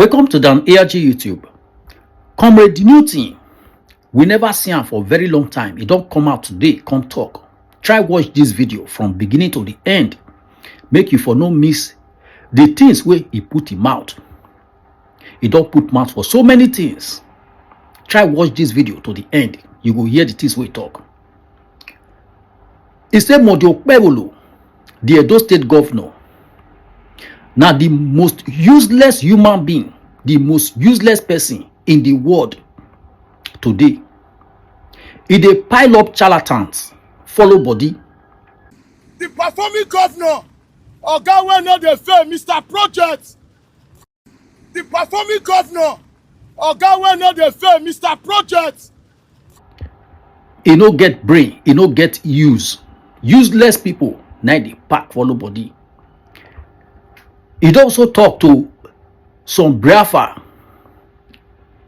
Welcome to Dan ARG YouTube. Comrade Newton, we never see him for a very long time. He don't come out today, come talk. Try watch this video from beginning to the end. Make you for no miss the things where he put him out. He don't put mouth for so many things. Try watch this video to the end. You will hear the things we talk. He said Monday Okpebholo, the Edo State governor, now the most useless human being, the most useless person in the world today. If they pile up charlatans, follow body. The performing governor, Oga wey no dey fail, Mr. Project. The performing governor, Oga wey no dey fail, Mr. Project. He no get brain, he no get use. Useless people, now they pack follow body. He don't also talk to some Biafra.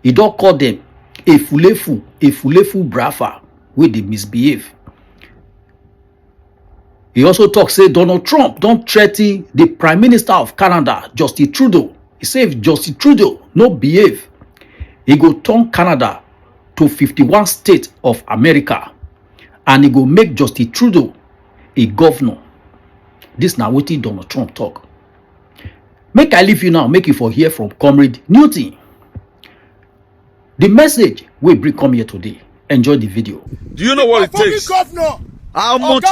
He don't call them EFULEFU Biafra, where they misbehave. He also talk say Donald Trump don't threaten the Prime Minister of Canada, Justin Trudeau. He say if Justin Trudeau no behave, he go turn Canada to 51 states of America, and he go make Justin Trudeau a governor. This now wetin Donald Trump talk. Make I leave you now, make you for hear from Comrade Newton. The message we bring come here today. Enjoy the video. Do you know what it takes? Governor, How much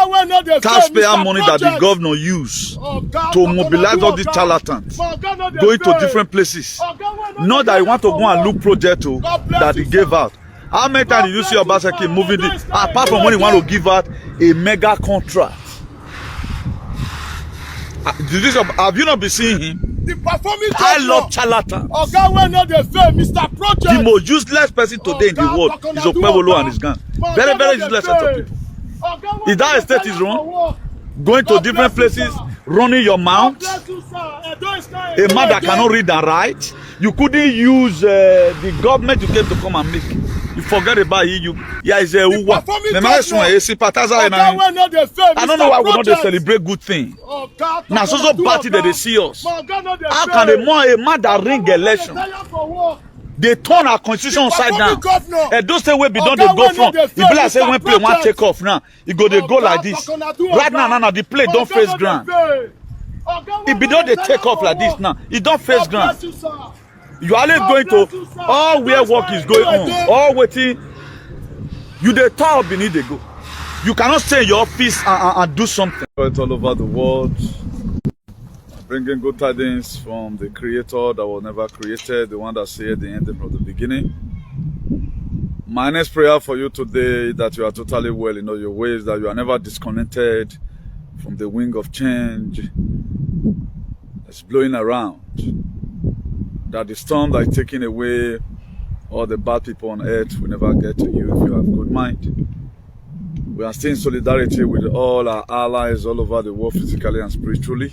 taxpayer money that the governor use to mobilize all these charlatans, going to different places? Not that you want to go and look project that he gave out. How many times did you see Obaseki moving this? Apart from when he want to give out a mega contract. Have you not been seeing him? the performing I love charlatan. Oga wey no dey fail, Mr. Project. The most useless person today in the world is Okpebholo and his gang. Very, very useless set of people. Is that a state is wrong? Going to different places, running your mouth. A man that cannot read and write. You couldn't use the government you came to come and make. You forget about you. Yeah, it's a uwa. I don't know why we don't celebrate good things. Now, so party that they see us. How can a man that ring election? They turn our constitution upside down. And those say we be done, they go from. If be like say when play one take off now, it go they go like this. Right now, the play don't face ground. If be done, they take off like this now. It don't face ground. You are always going to all where work is going on, all waiting. You the tower beneath they go. You cannot stay in your office and do something. It's all over the world. Bringing good tidings from the creator that was never created, the one that said the ending from the beginning. My next prayer for you today that you are totally well in all your ways, that you are never disconnected from the wing of change that's blowing around. That the storm that is taking away all the bad people on earth will never get to you if you have good mind. We are still in solidarity with all our allies all over the world, physically and spiritually.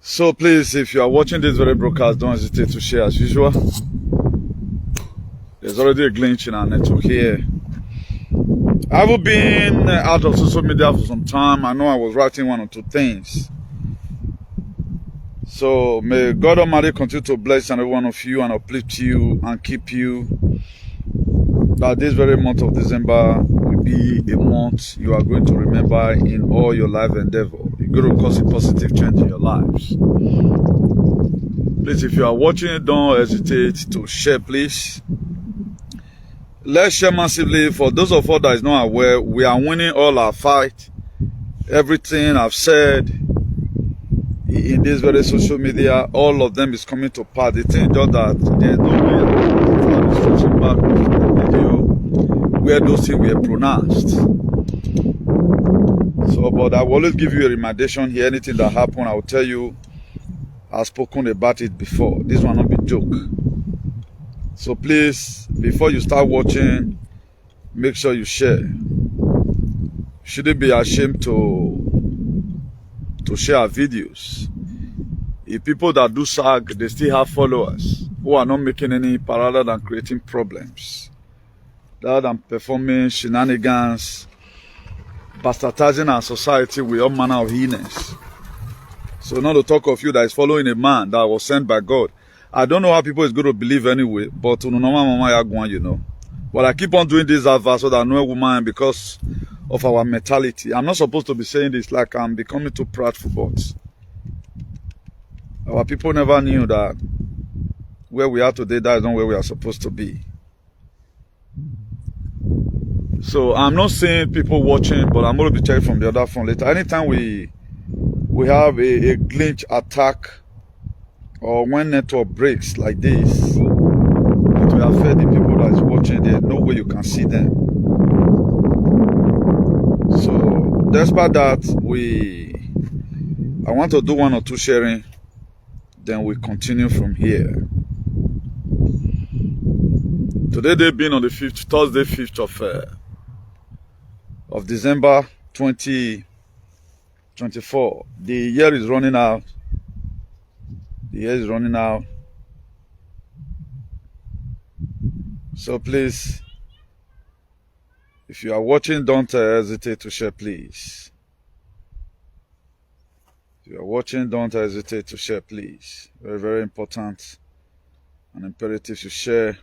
So please, if you are watching this very broadcast, don't hesitate to share as usual. There's already a glitch in our network here. I haven't been out of social media for some time. I know I was writing one or two things. So may God Almighty continue to bless every one of you and uplift you and keep you. That this very month of December will be a month you are going to remember in all your life endeavor. You're going to cause a positive change in your lives. Please, if you are watching it, don't hesitate to share, please. Let's share massively. For those of us that is not aware, we are winning all our fight. Everything I've said in this very social media, all of them is coming to pass. The thing is just that there's no video where those things were pronounced. So, but I will always give you a recommendation here. Anything that happen, I will tell you. I've spoken about it before. This one not be joke. So please, before you start watching, make sure you share. Shouldn't be ashamed to share our videos. If people that do sag, they still have followers who are not making any parallel than creating problems, rather than performing shenanigans, bastardizing our society with all manner of heinous. So not to talk of you that is following a man that was sent by God. I don't know how people is going to believe anyway, but you know. But I keep on doing this advert so that no woman, because of our mentality. I'm not supposed to be saying this like I'm becoming too proudful, but our people never knew that where we are today, that is not where we are supposed to be. So I'm not saying people watching, but I'm going to be checking from the other phone later. Anytime we have a glitch attack, or when network breaks like this, it will affect the people that is watching. There's no way you can see them. So despite that, I want to do 1 or 2 sharing, then we continue from here. Today they've been on the Thursday 5th of December 2024. The year is running out. The year is running out. So please, if you are watching, don't hesitate to share, please. If you are watching, don't hesitate to share, please. Very, very important and imperative to share.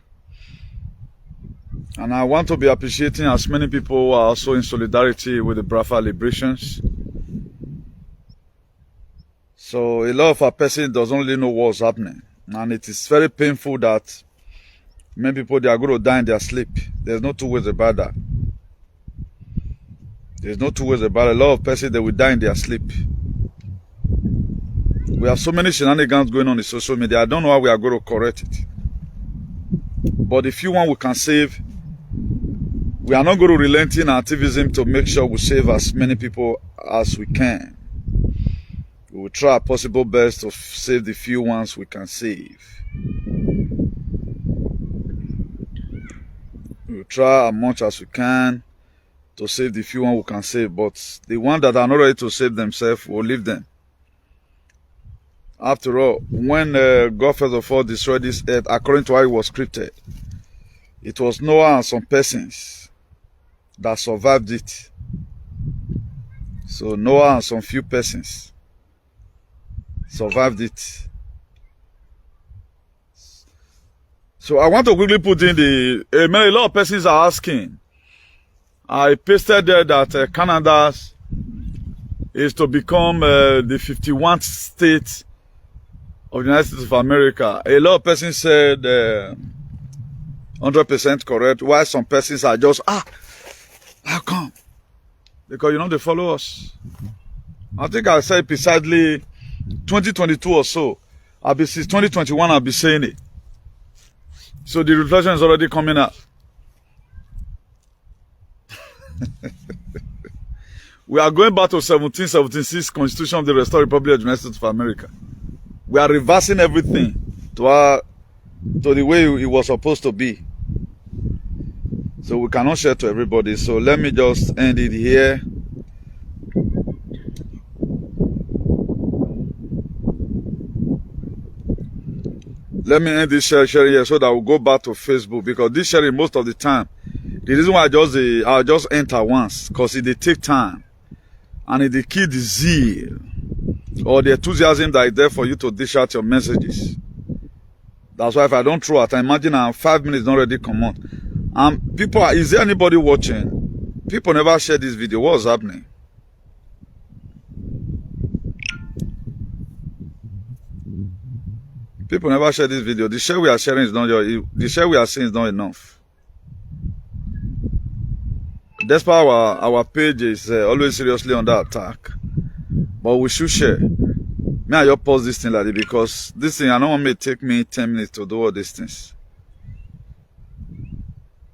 And I want to be appreciating as many people who are also in solidarity with the Biafra liberations. So a lot of our person doesn't really know what's happening. And it is very painful that many people, they are going to die in their sleep. There's no two ways about that. There's no two ways about it. A lot of persons, they will die in their sleep. We have so many shenanigans going on in social media. I don't know how we are going to correct it. But the few one we can save, we are not going to relent in activism to make sure we save as many people as we can. We will try our possible best to save the few ones we can save. We will try as much as we can to save the few ones we can save, but the ones that are not ready to save themselves, we'll leave them. After all, when God first of all destroyed this earth, according to how it was scripted, it was Noah and some persons that survived it. So Noah and some few persons survived it. So I want to quickly put in a lot of persons are asking. I pasted there that Canada is to become the 51st state of the United States of America. A lot of persons said 100% correct, while some persons are just, how come? Because, you know, they follow us. I think I said precisely 2022 or so. Since 2021, I'll be saying it. So the reflection is already coming up. We are going back to 1776 Constitution of the Restored Republic of the United States of America. We are reversing everything to the way it was supposed to be. So we cannot share to everybody. So let me just end it here. Let me end this share here so that we'll go back to Facebook, because this sharing most of the time, the reason why I'll just enter once, because it take time and it kill the zeal or the enthusiasm that is there for you to dish out your messages. That's why if I don't throw it, I imagine I'm 5 minutes not ready come on. People, is there anybody watching? People never share this video. What's happening? People never share this video. The share we are sharing is not the share we are seeing is not enough. Despite our page is always seriously under attack, but we should share. May I just pause this thing like this, because this thing I don't want me to take me 10 minutes to do all these things.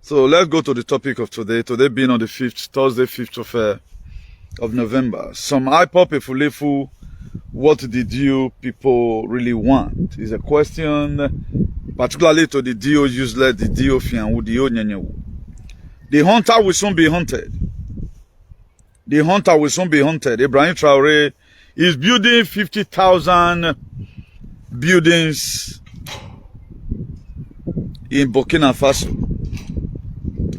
So let's go to the topic of today. Today being on the 5th, Thursday 5th of November. Some IPOB EFULEFUS. What did you people really want? Is a question, particularly to the DO useless, the DO fianwu, the DO nyenyewu. The hunter will soon be hunted. The hunter will soon be hunted. Ibrahim Traore is building 50,000 buildings in Burkina Faso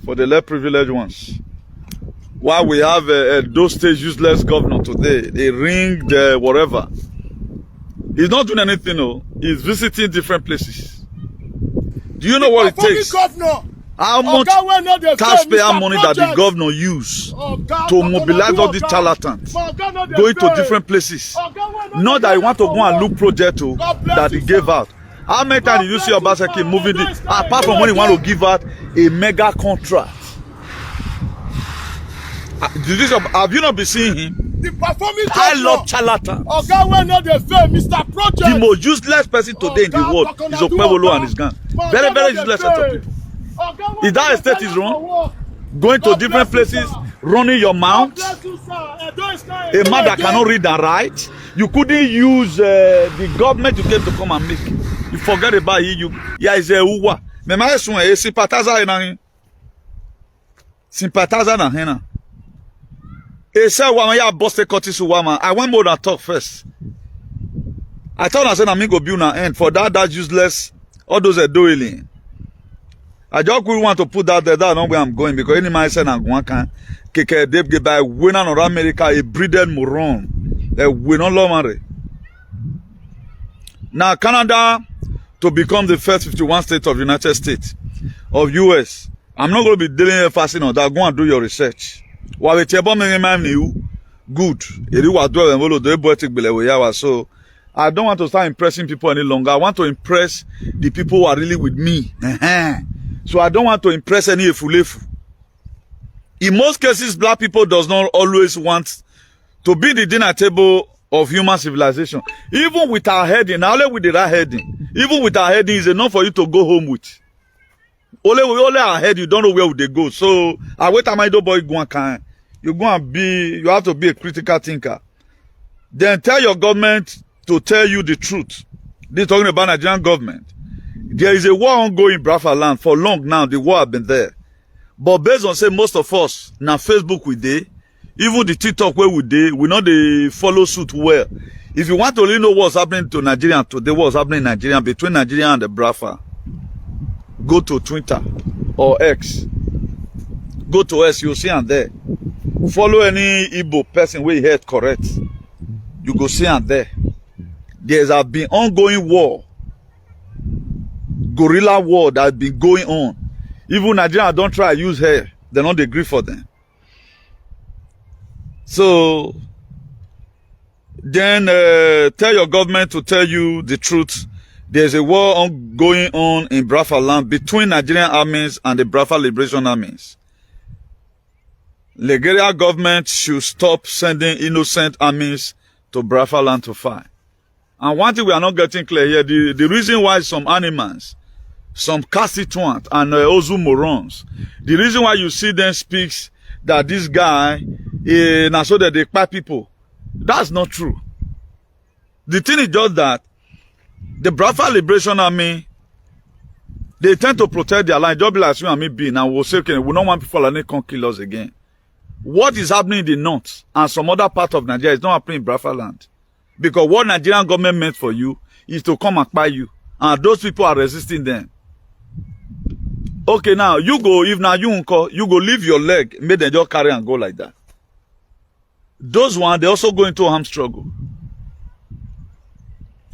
for the less privileged ones. While we have a Edo State useless governor today, they ring the whatever. He's not doing anything, no. He's visiting different places. Do you know what it takes? How much taxpayer money that the governor use to mobilize all these charlatans going to different places? Not that he want to go and look project that he gave out. How many times did you see Obaseki moving this? Apart from when he want to give out a mega contract. Have you not been seeing him? I love charlatan. The most useless person today in the world is Okpebholo and his gang. Very, very useless set of people. Is that estate is wrong? Going to different places, running your mouth. A man that cannot read and write. You couldn't use the government you came to come and make. You forget about it. Yeah, it's a uwa. Me ma esun e sympathizer na hin. Sympathizer na hin na. E say woman ya boss take cut to woman. I want more than talk first. I thought I said I go build an end for that useless all those are doing. I just really want to put that there. That's not where I'm going because any man said I'm going can keke they get by winner of America a breeded moron. We don't love marry. Now Canada to become the first 51 state of the United States of US. I'm not going to be dealing with fasting on that. Go and do your research. What we tell you good. So I don't want to start impressing people any longer. I want to impress the people who are really with me. So I don't want to impress any efulefu. In most cases, black people does not always want to be the dinner table of human civilization. Even with our heading, not only with the right heading, even with our heading is enough for you to go home with. Only our head, you don't know where would they go. So I wait a my boy go and you go and you have to be a critical thinker. Then tell your government to tell you the truth. They're talking about Nigerian government. There is a war ongoing in Biafra land for long now. The war has been there. But based on say most of us, now Facebook we dey, even the TikTok where we dey, we know they follow suit well. If you want to really know what's happening to Nigeria today, what's happening in Nigeria, between Nigeria and the Biafra, go to Twitter or X. Go to X, you'll see and there. Follow any Igbo person where you heard correct. You go see and there. There's been ongoing war. Guerrilla war that has been going on. Even Nigeria don't try to use hair. They don't agree for them. So, then tell your government to tell you the truth. There's a war going on in Biafra land between Nigerian armies and the Biafra Liberation Armies. Nigeria government should stop sending innocent armies to Biafra land to fight. And one thing we are not getting clear here, the reason why some animals, some constituents and Ozu morons, the reason why you see them speaks that this guy, now so that they fight people, that's not true. The thing is just that the Biafra Liberation Army, they tend to protect their line. Just be like you and me being, and we'll say, okay, we don't want people to come kill us again. What is happening in the north and some other part of Nigeria is not happening in Biafra land. Because what Nigerian government meant for you is to come and buy you. And those people are resisting them. Okay, now, you go, if now you go leave your leg, make them just carry and go like that. Those ones, they also go into a armed struggle.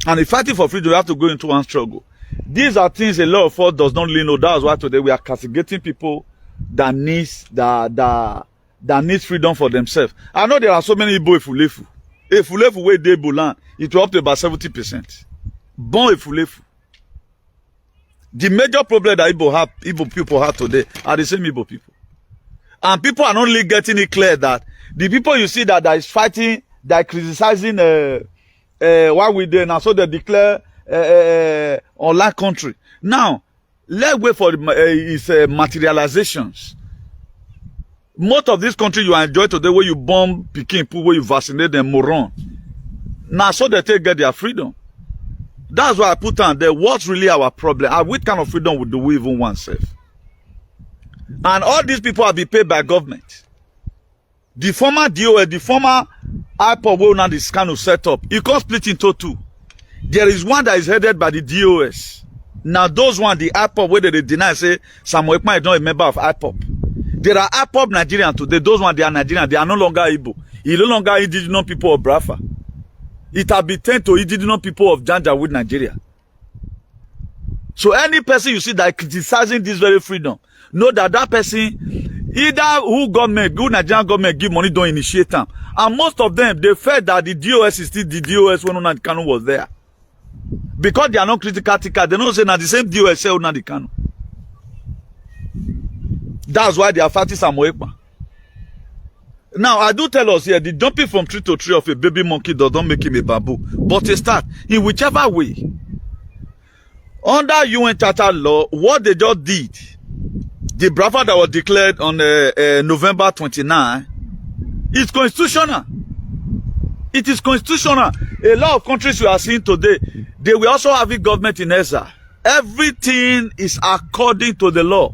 And if fighting for freedom, you have to go into one struggle. These are things a lot of us does not really know. That's why today we are castigating people that needs freedom for themselves. I know there are so many Igbo efulefu. Efulefu where they land, it will up to about 70%. Born efulefu. The major problem that Igbo people have today are the same Igbo people. And people are not really getting it clear that the people you see that is fighting, that are criticizing what we do now, so they declare online country. Now, let's wait for its materializations. Most of this country you enjoy today, where you bomb Peking, where you vaccinate them, moron. Now, so they get their freedom. That's why I put on there, what's really our problem? And what kind of freedom would we even want self? And all these people have been paid by government. The former DOS, the former IPOB will now this kind of setup, it can split into two. There is one that is headed by the DOS. Now those one, the IPOB, where they deny, say, Samuel Ekman is not a member of IPOB. There are IPOB Nigerians today, those ones, they are Nigerian, they are no longer Igbo. They are no longer indigenous people of Biafra. It has been turned to indigenous people of Janjaweed, Nigeria. So any person you see that criticizing this very freedom, know that that person, either who Nigerian government give money, don't initiate them. And most of them, they felt that the DOS is still the DOS when Nnamdi Kanu was there. Because they are not critical thinkers, they don't say that the same DOS say Nnamdi Kanu. That's why they are fighting Samuel Ekpa. Now, I do tell us here, the jumping from tree to tree of a baby monkey does not make him a babu. But a start, in whichever way, under UN Charter law, what they just did, the Biafra that was declared on November 29, is constitutional. It is constitutional. A lot of countries we are seeing today, they will also have a government in exile. Everything is according to the law.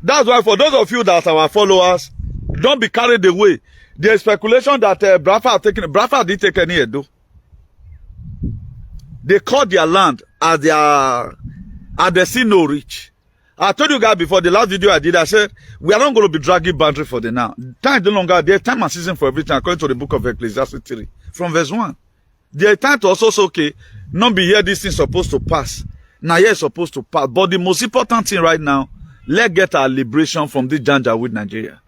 That's why for those of you that are our followers, don't be carried away. There is speculation that Biafra didn't take any Edo. They called their land as they see no reach. I told you guys before the last video I did, I said, we are not going to be dragging boundary for the now. Time is no longer, there's time and season for everything according to the book of Ecclesiastes 3, from verse 1. There's time to also say, okay, not be here, this thing supposed to pass. Now here it's supposed to pass. But the most important thing right now, let's get our liberation from this Janjaweed Nigeria.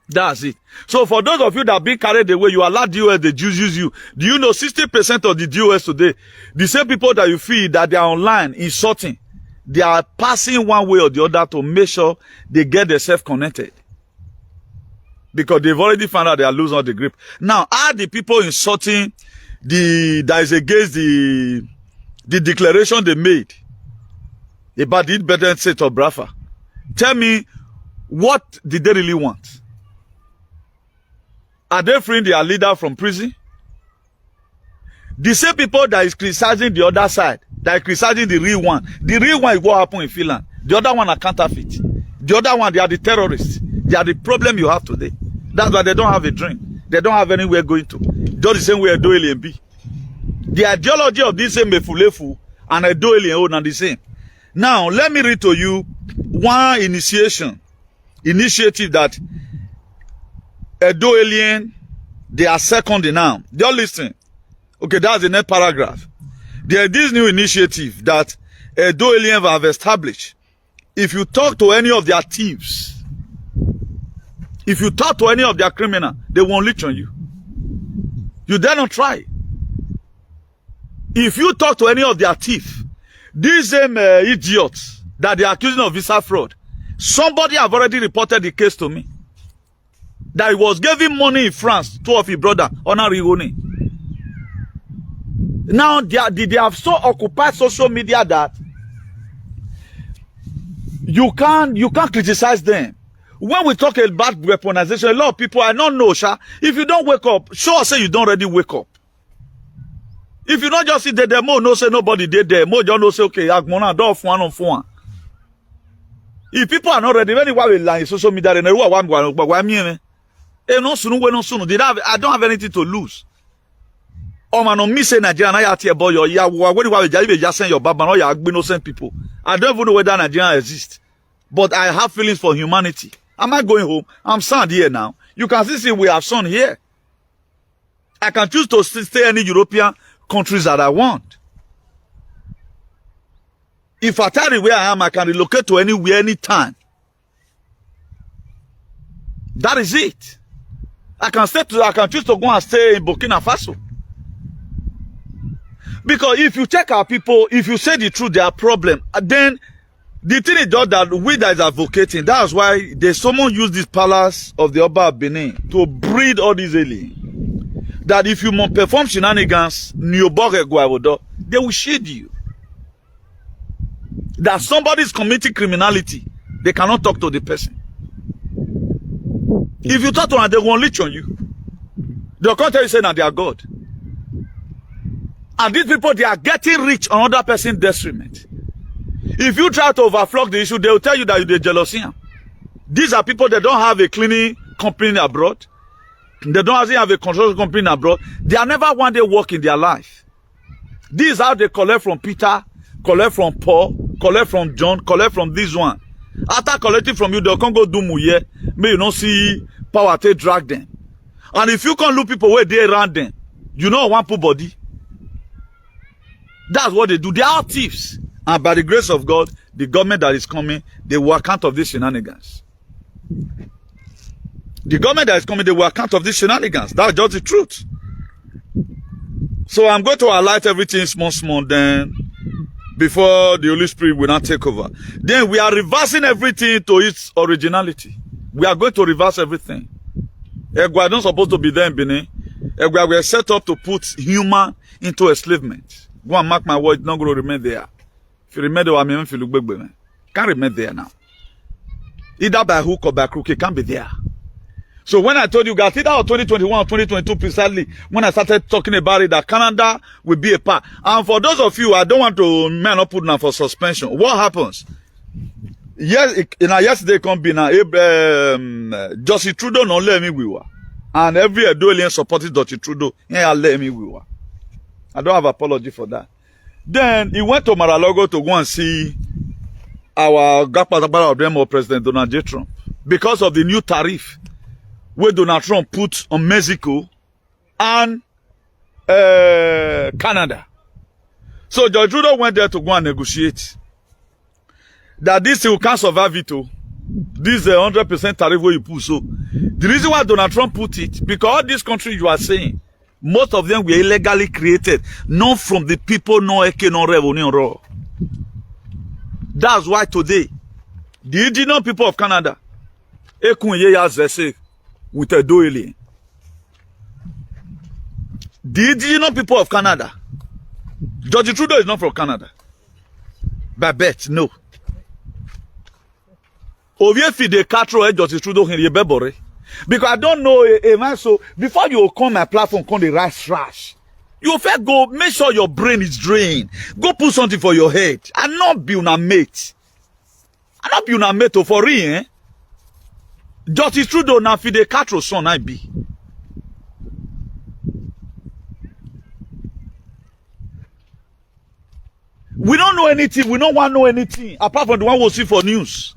That's it. So for those of you that are being carried away, you allow DOS, the Jews use you. Do you know 60% of the DOS today, the same people that you feel that they are online insulting, they are passing one way or the other to make sure they get themselves connected. Because they've already found out they are losing all the grip. Now, are the people insulting that is against the declaration they made about the independent state of Biafra? Tell me, what did they really want? Are they freeing their leader from prison? The same people that is criticizing the other side, that is criticizing the real one. The real one is what happened in Finland. The other one are counterfeit. The other one, they are the terrorists. They are the problem you have today. That's why they don't have a dream. They don't have anywhere going to. Just the same way Edo Alien be. The ideology of this same EFULEFUS and Edo Alien are the same. Now, let me read to you one initiative that Edo Alien, they are seconding now. Just listen. Okay, that's the next paragraph. There is this new initiative that Edo Alien have established. If you talk to any of their thieves, if you talk to any of their criminals, they won't leech on you. You dare not try. If you talk to any of their thieves, these same idiots that they are accusing of visa fraud, somebody have already reported the case to me. That he was giving money in France to of his brother, Honor Rigoni. Now they have so occupied social media that you can't criticize them. When we talk about weaponization, a lot of people, I don't know, Sha, if you don't wake up, sure say you don't already wake up. If you don't just sit there, more no say nobody did there, more don't know say, okay, Agmona, don't one on one. If people are not ready, anyway, we lie social media, they know what I'm going to no sooner, no sooner. I don't have anything to lose. Oh man, on me say Nigeria, I have about your just send your baba, no you innocent people. I don't even know whether Nigeria exists. But I have feelings for humanity. Am I going home? I'm sad here now. You can see we have sun here. I can choose to stay any European countries that I want. If I tell you where I am, I can relocate to anywhere, anytime. That is it. I can choose to go and stay in Burkina Faso. Because if you check our people, if you say the truth, there are problems. Then the thing is just that we that is advocating, that's why there's someone use this palace of the Oba of Benin to breed all these aliens. That if you perform shenanigans, they will shade you. That somebody is committing criminality, they cannot talk to the person. If you talk to them, they won't leech on you. They'll come tell you saying that they are God. And these people, they are getting rich on other person's detriment. If you try to overflock the issue, they will tell you that you're jealousy. These are people that don't have a cleaning company abroad. They don't have a construction company abroad. They are never one day work in their life. This is how they collect from Peter, collect from Paul, collect from John, collect from this one. After collecting from you, they'll come go do muye. May you not see power to drag them. And if you can't look people where they around them, you know one put body. That's what they do. They are thieves. And by the grace of God, the government that is coming, they will account of these shenanigans. The government that is coming, they will account of these shenanigans. That's just the truth. So I'm going to highlight everything small, then before the Holy Spirit will not take over. Then we are reversing everything to its originality. We are going to reverse everything. Egwa don't supposed to be there in Benin. Egwa were set up to put human into enslavement. Go and mark my word, not going to remain there. If you remain there, I mean, if you look back, can't remain there now. Either by hook or by crook, it can't be there. So when I told you guys, either 2021 or 2022 precisely, when I started talking about it, that Canada will be a part. And for those of you, I don't want to not put now for suspension. What happens? Yes, yesterday come be now. Justin Trudeau no let me we were, and every Edoian supported Justin Trudeau. Yeah, let me we were. I don't have apology for that. Then he went to Mar-a-Lago to go and see our Gakpazabara of them or President Donald J. Trump because of the new tariff where Donald Trump put on Mexico and Canada. So George Trudeau went there to go and negotiate. That this will can't survive it. This is 100% tariff where you put. So the reason why Donald Trump put it, because all these countries you are saying, most of them were illegally created, not from the people, no eke, no revenue, raw. That's why today, the indigenous people of Canada, with a doily. The indigenous people of Canada, George Trudeau is not from Canada. By bet, no. Oviefi de Castro George Trudeau in Yebebore. Because I don't know a man, so before you come my platform, come the right trash. You first go make sure your brain is drained. Go put something for your head. And not be una mate. And not be una mate for real, eh? Justin Trudeau na Fidel Castro son I be. We don't know anything. We don't want to know anything apart from the one we'll see for news.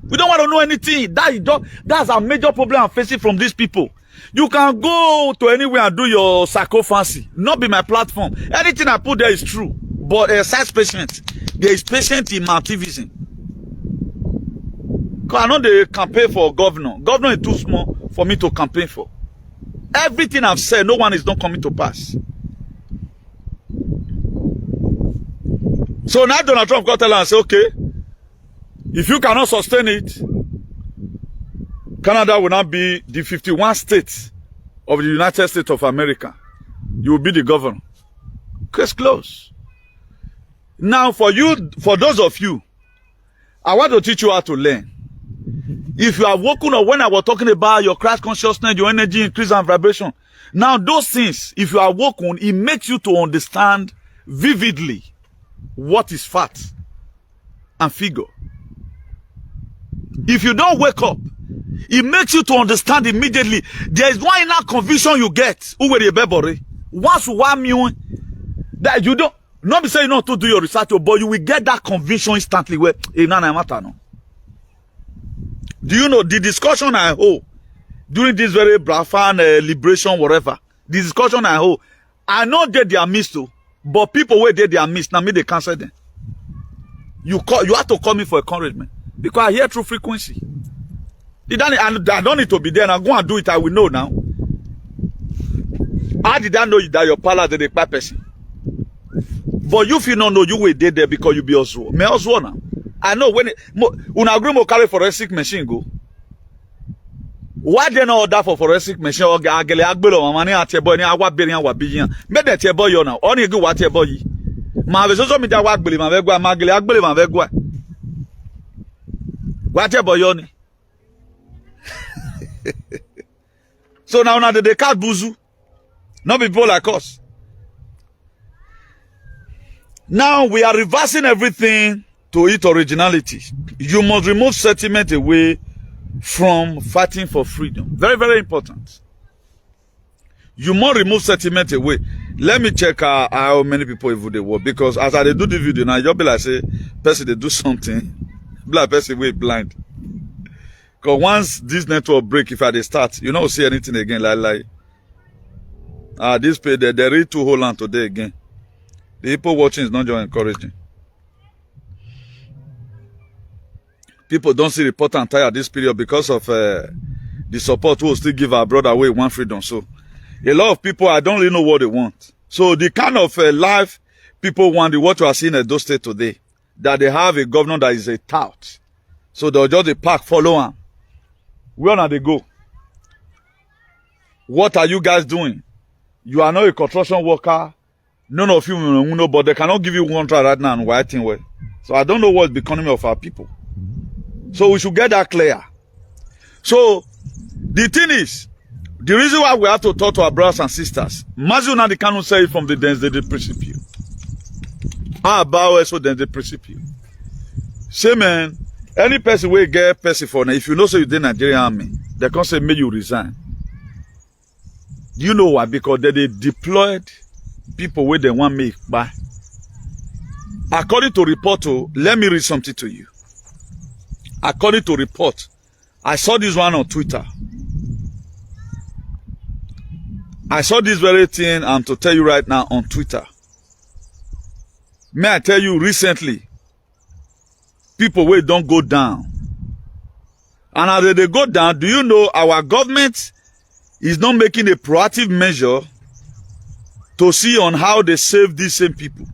We don't want to know anything. That's a major problem I'm facing from these people. You can go to anywhere and do your psycho fancy. Not be my platform. Anything I put there is true. But size patient. There is patient in my activism. Because I know they campaign for governor. Governor is too small for me to campaign for. Everything I've said, no one is not coming to pass. So now Donald Trump got to tell her and say, okay, if you cannot sustain it, Canada will not be the 51 states of the United States of America. You will be the governor. Case closed. Now for you, for those of you, I want to teach you how to learn. If you are woken up when I was talking about your Christ consciousness, your energy increase and vibration. Now those things, if you are woken, it makes you to understand vividly what is fact and figure. If you don't wake up, it makes you to understand immediately. There is one inner conviction you get. Once you want me, that you don't, not be saying not to do your research, but you will get that conviction instantly. Where no. Do you know the discussion I hold during this very Biafra liberation, whatever? The discussion I hold, I know that they are missed too, but people where they are missed, now me they cancel them. You have to call me for encouragement because I hear through frequency. I don't need to be there and I go and do it. I will know now. How did I know that your palace is the person? But you if you don't know, you will be there because you be Oswald. Me Oswald now. I know when when I go carry forensic machine go. Why they not order for forensic machine? Or agele agbelo mama ni atebo ni awa beri awa biyan. Me de tebo yo now. Oni go what tebo yi. Ma be so mi da wa agbele ma ve gwa ma agele agbele ma ve gwa. What tebo yo ni. So now they can't buzu. Not people like us. Now we are reversing everything to its originality. You must remove sentiment away from fighting for freedom. Very, very important. You must remove sentiment away. Let me check how many people even they were. Because as I do the video now, you'll be like, say, person they do something. Black person way blind. Because once this network break, if I dey start, you don't see anything again. This pay they read to hold on today again. The people watching is not just encouraging. People don't see report and tire this period because of the support we will still give our brother away one freedom. So a lot of people, I don't really know what they want. So the kind of life people want, what you are seeing at Edo State today, that they have a governor that is a tout. So they'll just the park follow him. Where are they go? What are you guys doing? You are not a construction worker. None of you know, but they cannot give you one try right now and writing well. So I don't know what's the economy of our people. So we should get that clear. So the thing is, the reason why we have to talk to our brothers and sisters, Mazu Nandi cannot say it from the density principle. How about also density principle? Say, man, any person will get person for now. If you know so you did Nigerian army, they can't say, may you resign. Do you know why? Because they deployed people where they want me by. According to report, let me read something to you. According to report, I saw this one on Twitter. I saw this very thing to tell you right now on Twitter. May I tell you recently, people will don't go down. And as they go down, do you know our government is not making a proactive measure to see on how they save these same people?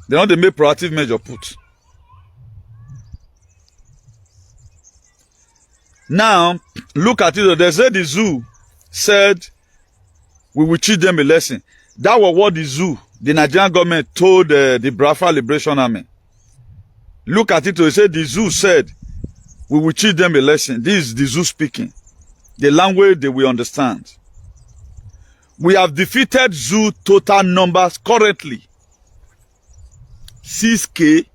They don't make proactive measure put. Now, look at it. They said the zoo said we will teach them a lesson. That was what the zoo, the Nigerian government, told the Biafra Liberation Army. Look at it. They said the zoo said we will teach them a lesson. This is the zoo speaking. The language they will understand. We have defeated zoo total numbers currently. 6K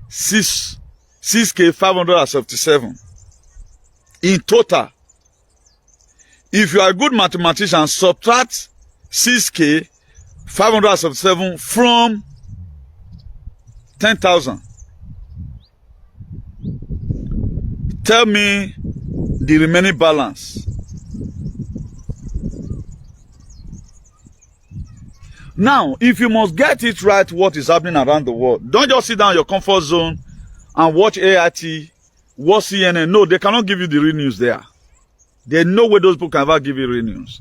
577. In total, if you are a good mathematician, subtract 6K 577 from 10,000. Tell me the remaining balance. Now, if you must get it right, what is happening around the world, don't just sit down in your comfort zone and watch AIT, watch CNN. No, they cannot give you the real news there. They know where those people can ever give you real news.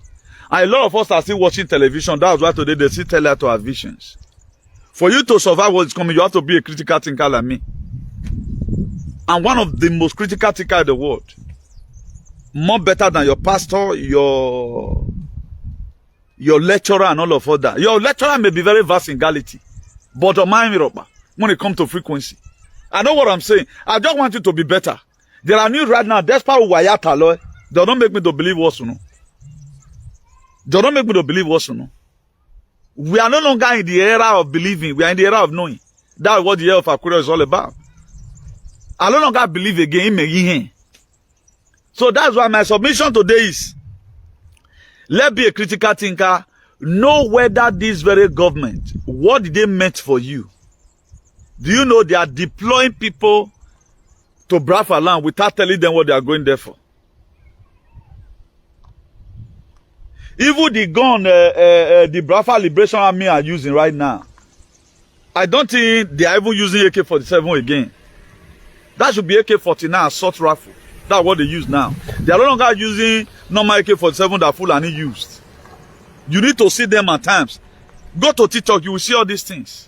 And a lot of us are still watching television. That's why today they still tell us to our visions. For you to survive what is coming, you have to be a critical thinker like me. And one of the most critical thinkers in the world. More better than your pastor, your lecturer and all of that. Your lecturer may be very vast in Legality. But when it comes to frequency. I know what I'm saying. I just want you to be better. There are news right now. Despite Wayata, Lord, they don't make me to believe what's no. They don't make me to believe what's no. We are no longer in the era of believing. We are in the era of knowing. That's what the era of Akura is all about. I no longer believe again. So that's why my submission today is, let's be a critical thinker. Know whether this very government, what did they meant for you? Do you know they are deploying people to Biafra land without telling them what they are going there for? Even the gun the Biafra Liberation Army are using right now, I don't think they are even using AK-47 again. That should be AK-49 assault rifle. That's what they use now. They are no longer using normal AK-47 that Fulani used. You need to see them at times. Go to TikTok, you will see all these things.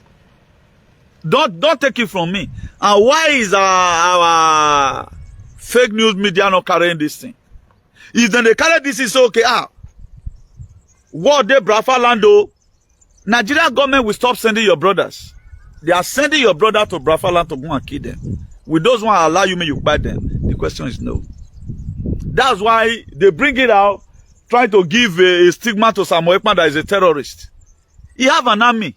Don't take it from me. And why is our fake news media not carrying this thing? If then they carry this, it's okay. What they Biafra land, Nigerian government will stop sending your brothers. They are sending your brother to Biafra land to go and kill them. Will those ones allow you, may you buy them? The question is no. That's why they bring it out, trying to give a stigma to Samuel Ekman that is a terrorist. He have an army.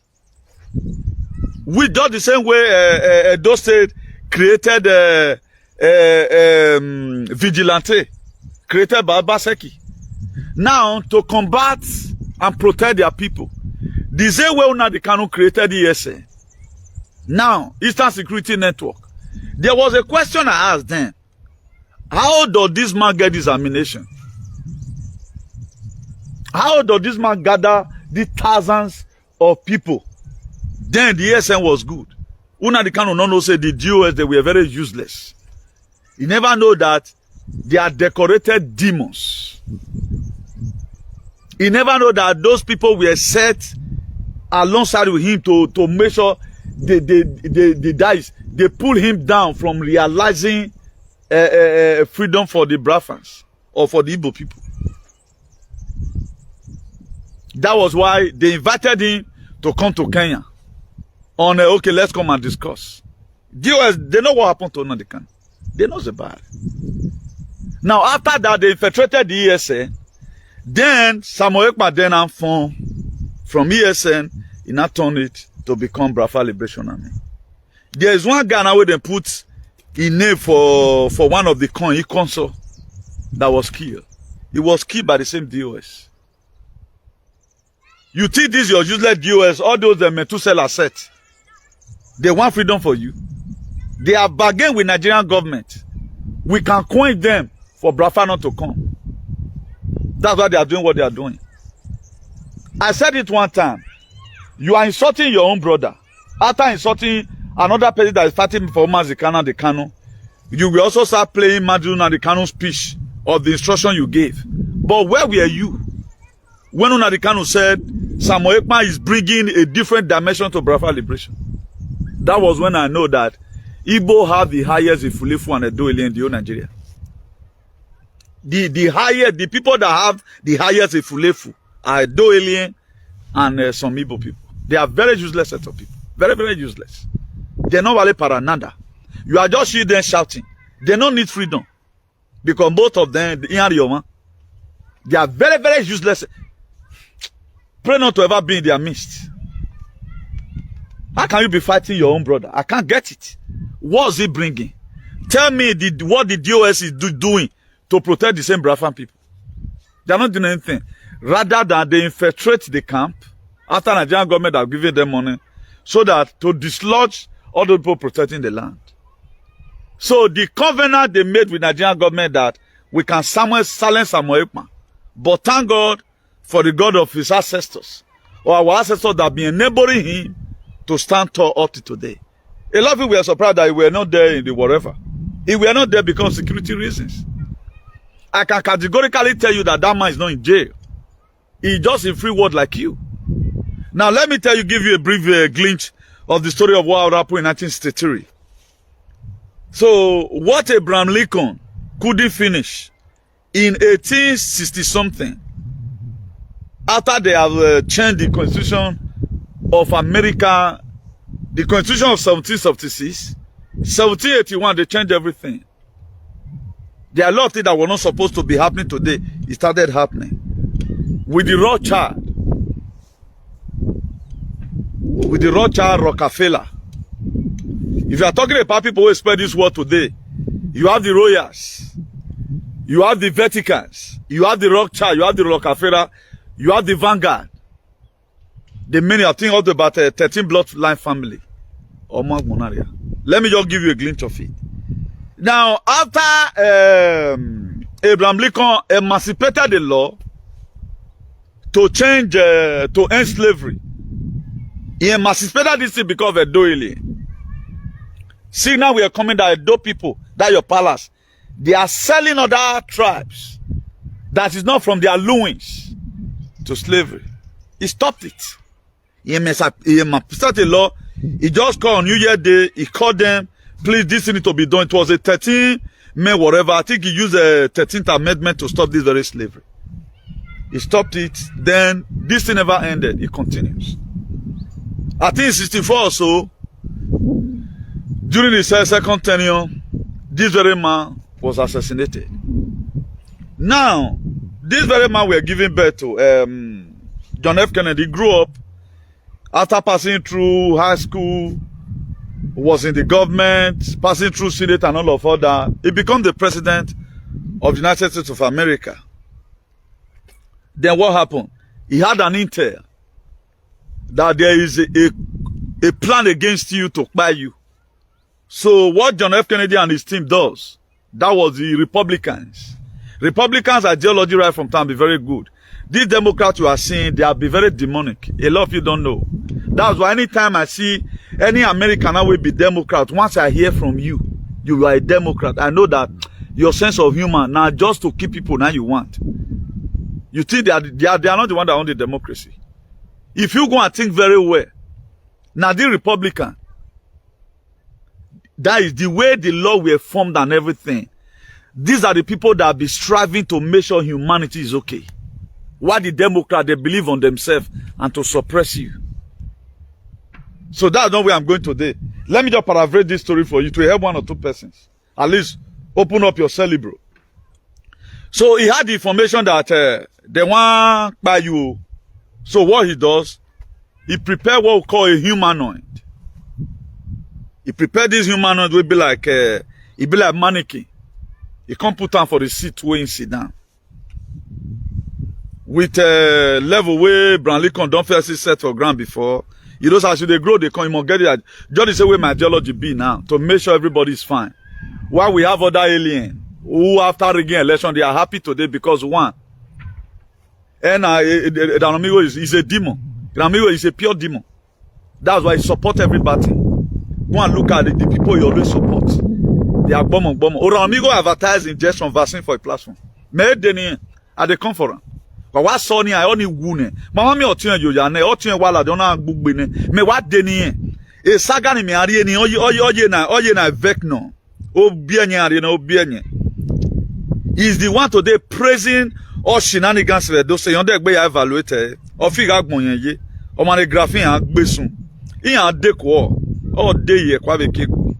We do the same way Edo State created vigilante, created by Baseki. Now, to combat and protect their people. The same way now they cannot created ESA. Now, Eastern Security Network. There was a question I asked then. How does this man get his ammunition? How does this man gather the thousands of people? Then the ESN was good. Una the Kanu no say the DOS, they were very useless. You never know that they are decorated demons. You never know that those people were set alongside with him to make sure they pull him down from realizing freedom for the Biafrans or for the Igbo people. That was why they invited him to come to Kenya. On okay, let's come and discuss. DOS, they know what happened to Nadikan. They know about it. Now, after that, they infiltrated the ESN. Then Samuel Ekpa then formed from ESN, he now turned it to become Biafra Liberation Army. There is one guy now where they put in name for one of the consul that was killed. He was killed by the same DOS. You think this is your useless DOS, all those Methuselah set. They want freedom for you. They are bargaining with Nigerian government. We can coin them for Biafra not to come. That's why they are doing what they are doing. I said it one time. You are insulting your own brother. After insulting another person that is fighting for Mazikana the Kano, you will also start playing Maduna the Kano speech of the instruction you gave. But where were you when Unadikano said Samuel Ekpa is bringing a different dimension to Biafra liberation? That was when I know that Igbo have the highest Ifulefu and Edo in the whole Nigeria. The people that have the highest Ifulefu are Edo alien and some Igbo people. They are very useless set of people. Very, very useless. They're not really paranada. You are just hearing them shouting. They don't need freedom. Because both of them, they are very, very useless. Pray not to ever be in their midst. How can you be fighting your own brother? I can't get it. What's he bringing? Tell me what the DOS is doing to protect the same Biafran people. They are not doing anything. Rather than they infiltrate the camp after Nigerian government have given them money so that to dislodge all the people protecting the land. So the covenant they made with Nigerian government that we can silence Samuel Ekpa. But thank God for the God of his ancestors or our ancestors that have been enabling him to stand tall up to today. A lot of people were surprised that he were not there in the whatever. He were not there because of security reasons. I can categorically tell you that that man is not in jail. He's just in free world like you. Now let me give you a brief glimpse of the story of what happened in 1963. So what Abraham Lincoln couldn't finish in 1860 something, after they have changed the Constitution of America, the Constitution of 1776, 1781, they changed everything. There are a lot of things that were not supposed to be happening today. It started happening. With the Rothschild, Rockefeller. If you are talking about people who spread this word today, you have the Royals, you have the Vaticans, you have the Rothschild, you have the Rockefeller, you have the Vanguard. The many, I think, also about 13 bloodline family or Mount Monaria. Let me just give you a glimpse of it. Now, after Abraham Lincoln emancipated the law to change, to end slavery, he emancipated this thing because of Edo alien. See, now we are coming that Edo people, that your palace, they are selling other tribes that is not from their loins to slavery. He stopped it. He emancipated the law. He just called on New Year Day. He called them, please, this thing need to be done. It was a 13th May, whatever. I think he used a 13th amendment to stop this very slavery. He stopped it. Then this thing never ended. It continues. I think in 64 or so, during his second tenure, this very man was assassinated. Now, this very man we are giving birth to, John F. Kennedy, grew up after passing through high school, was in the government, passing through Senate and all of that. He became the president of the United States of America. Then what happened? He had an intel that there is a plan against you to buy you. So what John F. Kennedy and his team does, that was the Republicans. Republicans' ideology right from time be very good. These Democrats you are seeing, they have been very demonic. A lot of you don't know. That's why anytime I see any American that will be Democrat, once I hear from you, you are a Democrat, I know that your sense of humor now just to keep people now you want. You think they are not the one that want the democracy. If you go and think very well, now the Republican, that is the way the law were formed and everything. These are the people that be striving to make sure humanity is okay. While the Democrats, they believe on themselves and to suppress you. So that's not where I'm going today. Let me just paraphrase this story for you to help one or two persons. At least open up your celly, bro. So he had the information that they want by you. So what he does, he prepared what we call a humanoid. He prepared this humanoid will be like mannequin. He can't put on for the seat where he sit down. With a level where Branley don't first set for ground before. You know, as they grow, they come, you must get it. Just the same way my ideology be now, to make sure everybody is fine. While we have other aliens, who after rigging election, they are happy today because one, and Danamigo is a demon. Danamigo is a pure demon. That's why he support everybody. Go and look at the people he always support. They are bomb. Danamigo advertise injection vaccine for a platform. Made Denny at the conference. But what Sony I only wound. Mama me otun yo ya ne otun wala don na gbugbe ne. Me what Denny e saga ni me ari ni oye na vec no. Obi anya ari na obi anya. He's the one today praising all shenanigans we do say yon de gbe ya evaluate o fi ga gbon yen ye o ma le graphing an gbesun iyan de ko o de ye kwa be keku.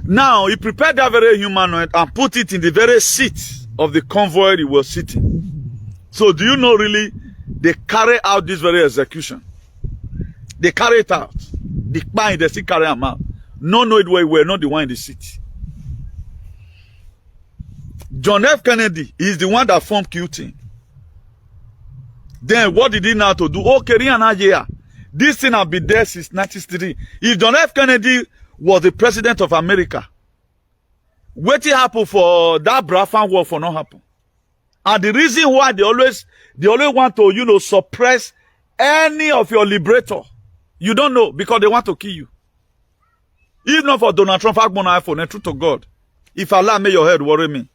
Now he prepared that very humanoid and put it in the very seat of the convoy he was sitting. So do you know really they carry out this very execution? They carry it out. The man they still carry them out. No know it well, not the one in the city. John F. Kennedy is the one that formed QT. Then what did he now to do? Okay, this thing has been there since 1963. If John F. Kennedy was the president of America, what happened for that Biafra war for not happen? And the reason why they always want to, suppress any of your liberator, you don't know, because they want to kill you. If not for Donald Trump, iPhone, and truth to God, if Allah make your head worry me.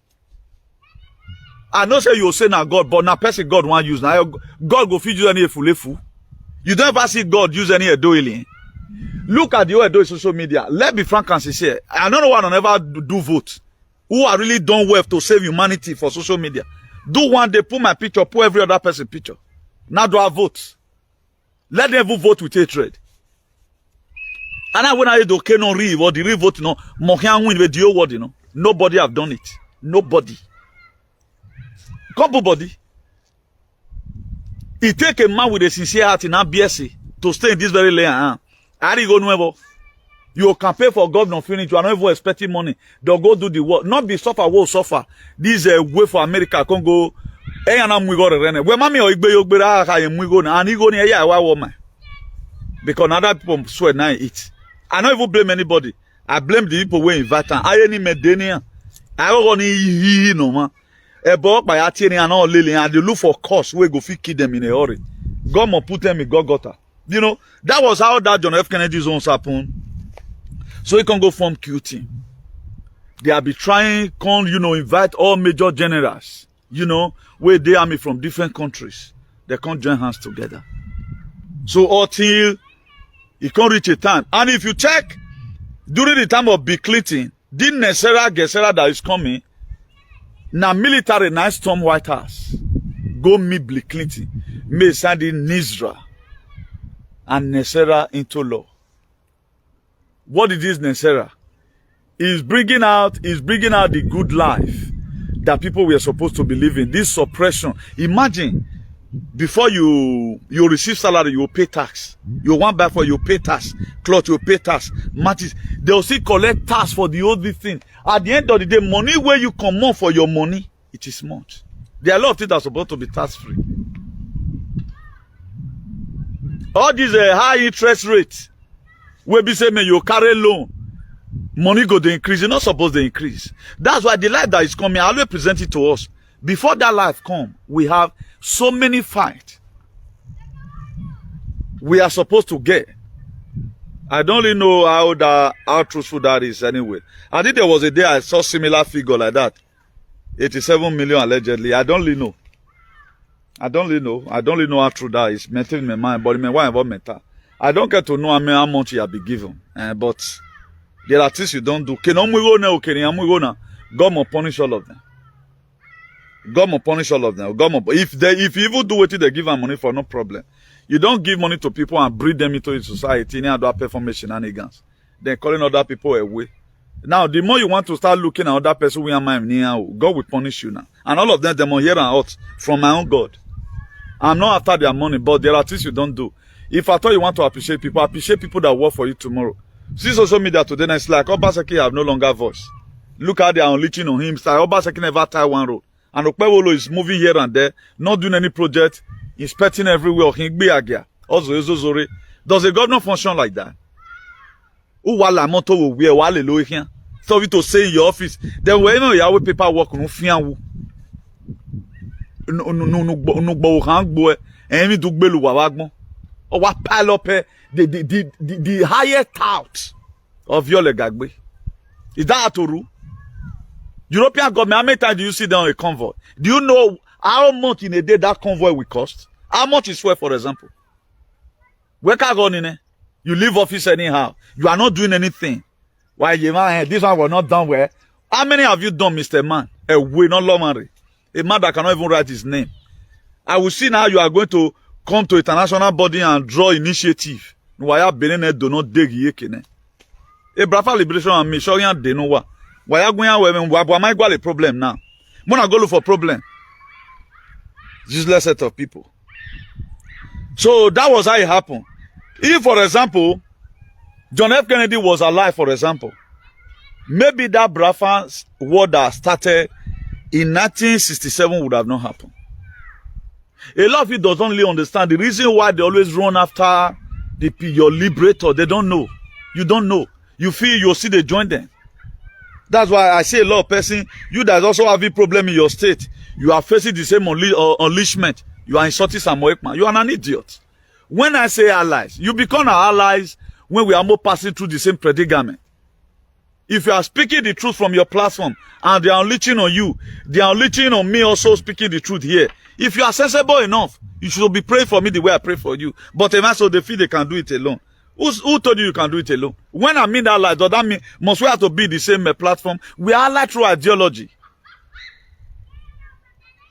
I know say you say now God, but now person God want use now. God go feed you any efulefu. You don't ever see God use any Edo alien. Look at the way Edo social media. Let's be frank and sincere. I don't know why I never do vote. Who are really done well to save humanity for social media. Do one day, put my picture, put every other person's picture. Now do I vote? Let them vote with hatred. And I when I do okay no real or the real vote no mohian win with the word nobody have done it. Nobody. Couple body. It take a man with a sincere heart in BSc to stay in this very layer. Go nuevo. You can pay for government finish. You are not even expecting money. They'll go do the work. Not be suffer, will suffer. This is a way for America. Can go. Hey, and I'm go rene. Where mommy or igbe yogbera ha yem go na. And he go near ya wa woman. Because other people swear now it. I don't even blame anybody. I blame the people who invite them. I any medenia. I don't he no man. A boy by Atini and all Lily and they look for cause where go fit kill them in a hurry. God must put them in Golgotha. That was how that John F. Kennedy's own happened. So he can go form QT. They have been trying, invite all major generals, where they army from different countries. They can't join hands together. So until it can't reach a time. And if you check, during the time of Bill Clinton, didn't Gesera that is coming, now military now storm White House. Go meet Bill Clinton. May send in Nisra and Nesera into law. What is this Nesera? Is bringing out the good life that people were supposed to be living. This suppression. Imagine, before you receive salary, you pay tax. You want back for you pay tax. Cloth, you pay tax. Matches. They'll still collect tax for the old thing. At the end of the day, money where you come on for your money, it is much. There are a lot of things that are supposed to be tax free. All these high interest rates. Where be say me you carry loan. money go to increase. You're not supposed to increase. That's why the life that is coming, I always present it to us. Before that life come, we have so many fights we are supposed to get. I don't really know how truthful that is anyway. I think there was a day I saw similar figure like that. 87 million allegedly. I don't really know. I don't really know how true that is. Mental in my mind, but in my mind, I don't get to know how much you have been given. But there are things you don't do. God will punish all of them. God will punish all of them. If you even do what they give them money for, no problem. You don't give money to people and breed them into the society and do performance shenanigans. Then calling other people away. Now, the more you want to start looking at other person, God will punish you now. And all of them, they will hear and out from my own God. I'm not after their money, but there are things you don't do. If I thought you want to appreciate people that work for you tomorrow. See social media today, and it's like Obaseki have no longer voice. Look how they are unleashing on him. It's like Obaseki never tie one road. And Okpebholo is moving here and there, not doing any project, inspecting everywhere. Does a governor function like that? So you to say in your office, then when you have paperwork, or what pile up the highest out of your legagbe. Is that Atoru? European government, how many times do you see them on a convoy? Do you know how much in a day that convoy will cost? How much is fuel, for example? Where can go in? You leave office anyhow. You are not doing anything. Why you man? This one was not done well. How many have you done, Mr. Man? A way, not Lomari. A man that cannot even write his name. I will see now you are going to come to international body and draw initiative. Why are Benin do not dig yekene? A Biafra liberation and me showing you they know what. Why are going away? Why am I got a problem now? Mona go look for problem. Useless set of people. So that was how it happened. If, for example, John F. Kennedy was alive, for example, maybe that Biafra war that started in 1967 would have not happened. A lot of people don't really understand the reason why they always run after your liberator. They don't know. You don't know. You feel you'll see they join them. That's why I say a lot of person, you that also have a problem in your state, you are facing the same unleashment. You are insulting Samuel Ekman. You are an idiot. When I say allies, you become our allies when we are more passing through the same predicament. If you are speaking the truth from your platform and they are unleashing on you, they are unleashing on me also speaking the truth here. If you are sensible enough, you should be praying for me the way I pray for you. But if I so they feel they can do it alone. Who told you can do it alone? When I mean allies, does that mean must we have to be the same platform? We are allied through ideology.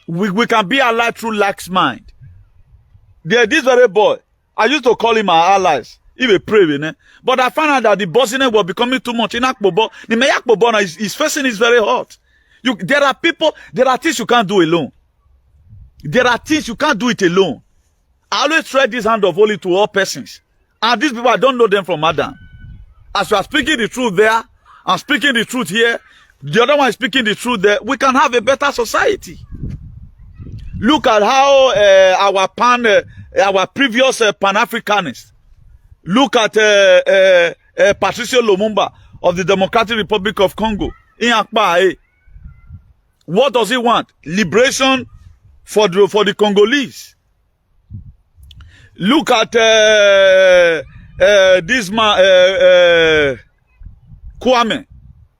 We can be allied through lax mind. There, this very boy, I used to call him our allies. He will pray, but I found out that the bossiness was becoming too much. In Akpobo, the Akpobo is facing is very hot. There are things you can't do alone. There are things you can't do it alone. I always try this hand of holy to all persons. And these people, I don't know them from Adam. As you are speaking the truth there, I'm speaking the truth here, the other one is speaking the truth there, we can have a better society. Look at how our previous Pan-Africanists, look at Patricio Lumumba of the Democratic Republic of Congo. What does he want? Liberation for the Congolese. Look at this man, Kwame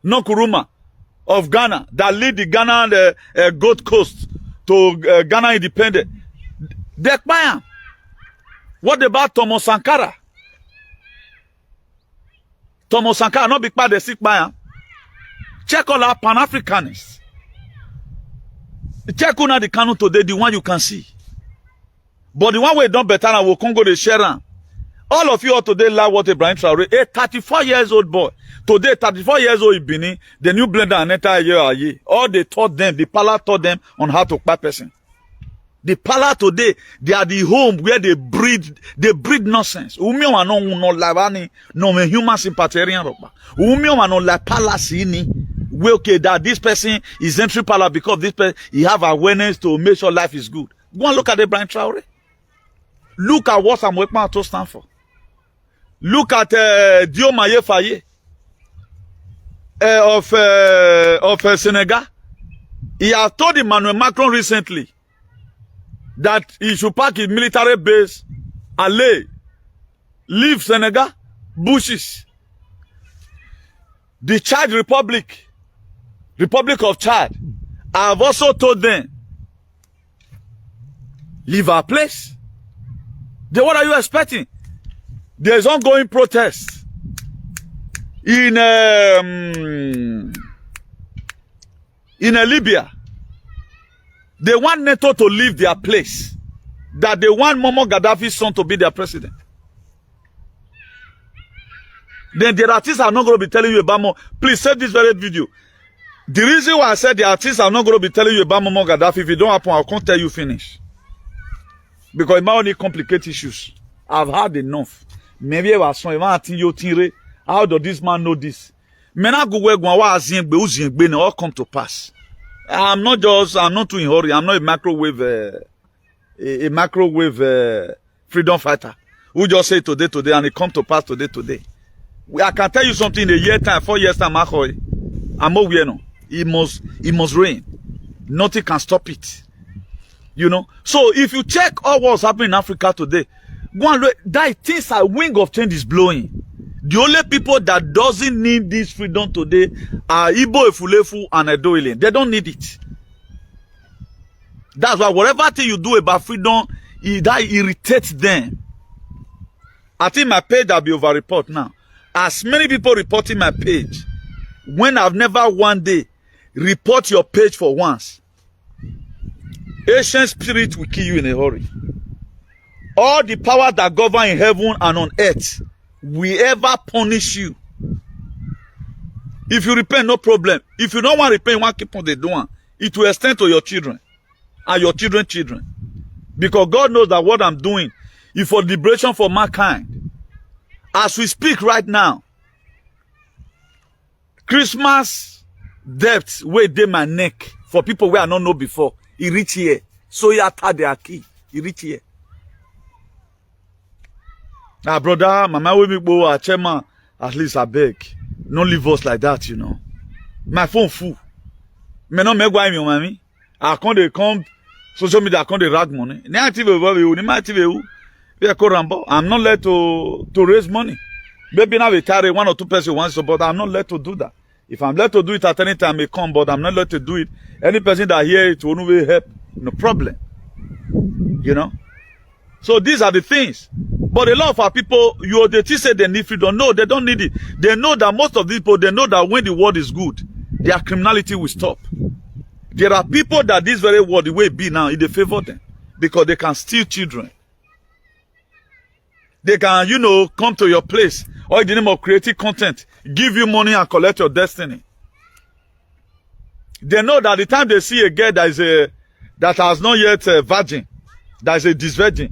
Nkrumah of Ghana, that lead the Ghana Gold Coast to Ghana independent. What about Thomas Sankara? Thomas Sankara not big part of the sick man. Check all our Pan-Africanists. Check on the Kanu today, the one you can see. But the one we done better now will Congo the Sharon. All of you are today like what Ibrahim Traore, a 34 years old boy. Today, 34 years old Ibini, the new blender and entire year. All they taught them, the pala taught them on how to kpai person. The pala today, they are the home where they breed nonsense. Umio wa no labani, no me human sympatherian roba. Umio wa no la pala sini. We okay that this person is entry pala because this person, he have awareness to make sure life is good. Go and look at Ibrahim Traore. Look at what Samuel Ekman to stand for. Look at Diomaye Faye. Senegal. He has told Emmanuel Macron recently that he should pack his military base, leave Senegal, bushes. The Chad Republic of Chad, I have also told them, leave our place. Then what are you expecting? There's ongoing protests in Libya. They want NATO to leave their place. That they want Muammar Gaddafi's son to be their president. Then the artists are not going to be telling you about more. Please save this very video. The reason why I said the artists are not going to be telling you about Muammar Gaddafi, if it don't happen, I can't tell you finish. Because it might only complicate issues. I've had enough. Maybe I was saying, how does this man know this? All come to pass. I'm not too in a hurry. I'm not a microwave freedom fighter who just say today, and it come to pass today. I can tell you something in a year time, 4 years time, I'm aware now. It must rain. Nothing can stop it. You know? So if you check all what's happening in Africa today, go and look, that things are wing of change is blowing. The only people that doesn't need this freedom today are IPOB EFULEFUS and Edo State. They don't need it. That's why whatever thing you do about freedom, that irritates them. I think my page will be over report now. As many people reporting my page, when I've never one day report your page for once, ancient spirit will kill you in a hurry. All the power that govern in heaven and on earth will ever punish you. If you repent, no problem. If you don't want to repent, you want to keep on the doing, it will extend to your children and your children's children. Because God knows that what I'm doing is for liberation for mankind. As we speak right now, Christmas debts wait in my neck for people where I don't know before. He reach here. So he attack their key. He reach here. Ah, brother, mama we me go chairman. At least I beg. Don't leave us like that, you know. My phone full. Me no me go me mami. I can't come social media. I can't rag money. I'm not let to raise money. Maybe now we carry 1 or 2 person once, but I'm not let to do that. If I'm let to do it at any time, I may come, but I'm not let to do it. Any person that hear it will not help. No problem. You know? So these are the things. But a lot of our people, they say they need freedom. No, they don't need it. They know that most of these people, they know that when the world is good, their criminality will stop. There are people that this very world, the way it be now, they favor them. Because they can steal children. They can, come to your place or in the name of creative content, give you money and collect your destiny. They know that the time they see a girl that has not yet a virgin, that is a disvirgin,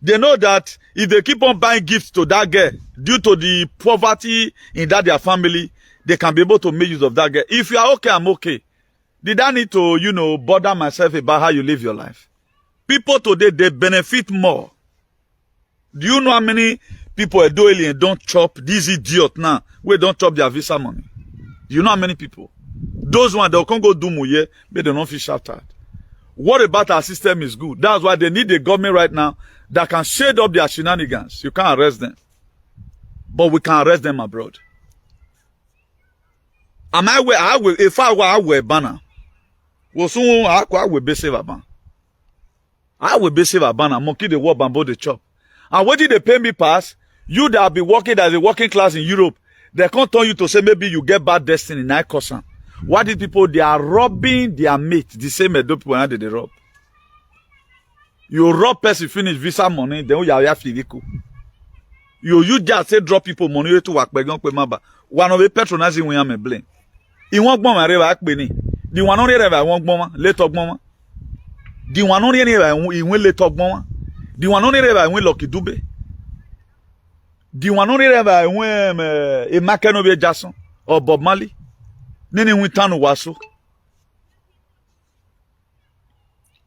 they know that if they keep on buying gifts to that girl, due to the poverty in their family, they can be able to make use of that girl. If you are okay, I'm okay. Did I need to, bother myself about how you live your life? People today, they benefit more. Do you know how many people are doing and don't chop? These idiots now, we don't chop their visa money. Do you know how many people? Those ones, they can't go do muye, but they don't feel shouted. What about our system is good? That's why they need the government right now that can shade up their shenanigans. You can't arrest them. But we can arrest them abroad. If I were a banner, I will be saved a ban. I will be saved a banner. Monkey the war bamboo the chop. And what did they pay me pass? You that be working as a working class in Europe, they can't tell you to say maybe you get bad destiny in Ikosan. What did people, they are robbing their mate, the same Edo people when they rob. You rob person, finish visa money, then you have to you just say drop people money to work, but one of the patronizing we am blame. In one bomb, I rev ni. The one only rev I won't bomb, let talk bomb. The one only rev I won't let talk bomb. The one only rev I won't lucky dube. The one only rev I won't a Makanobe Jason or Bob Marley. Nene wintano waso.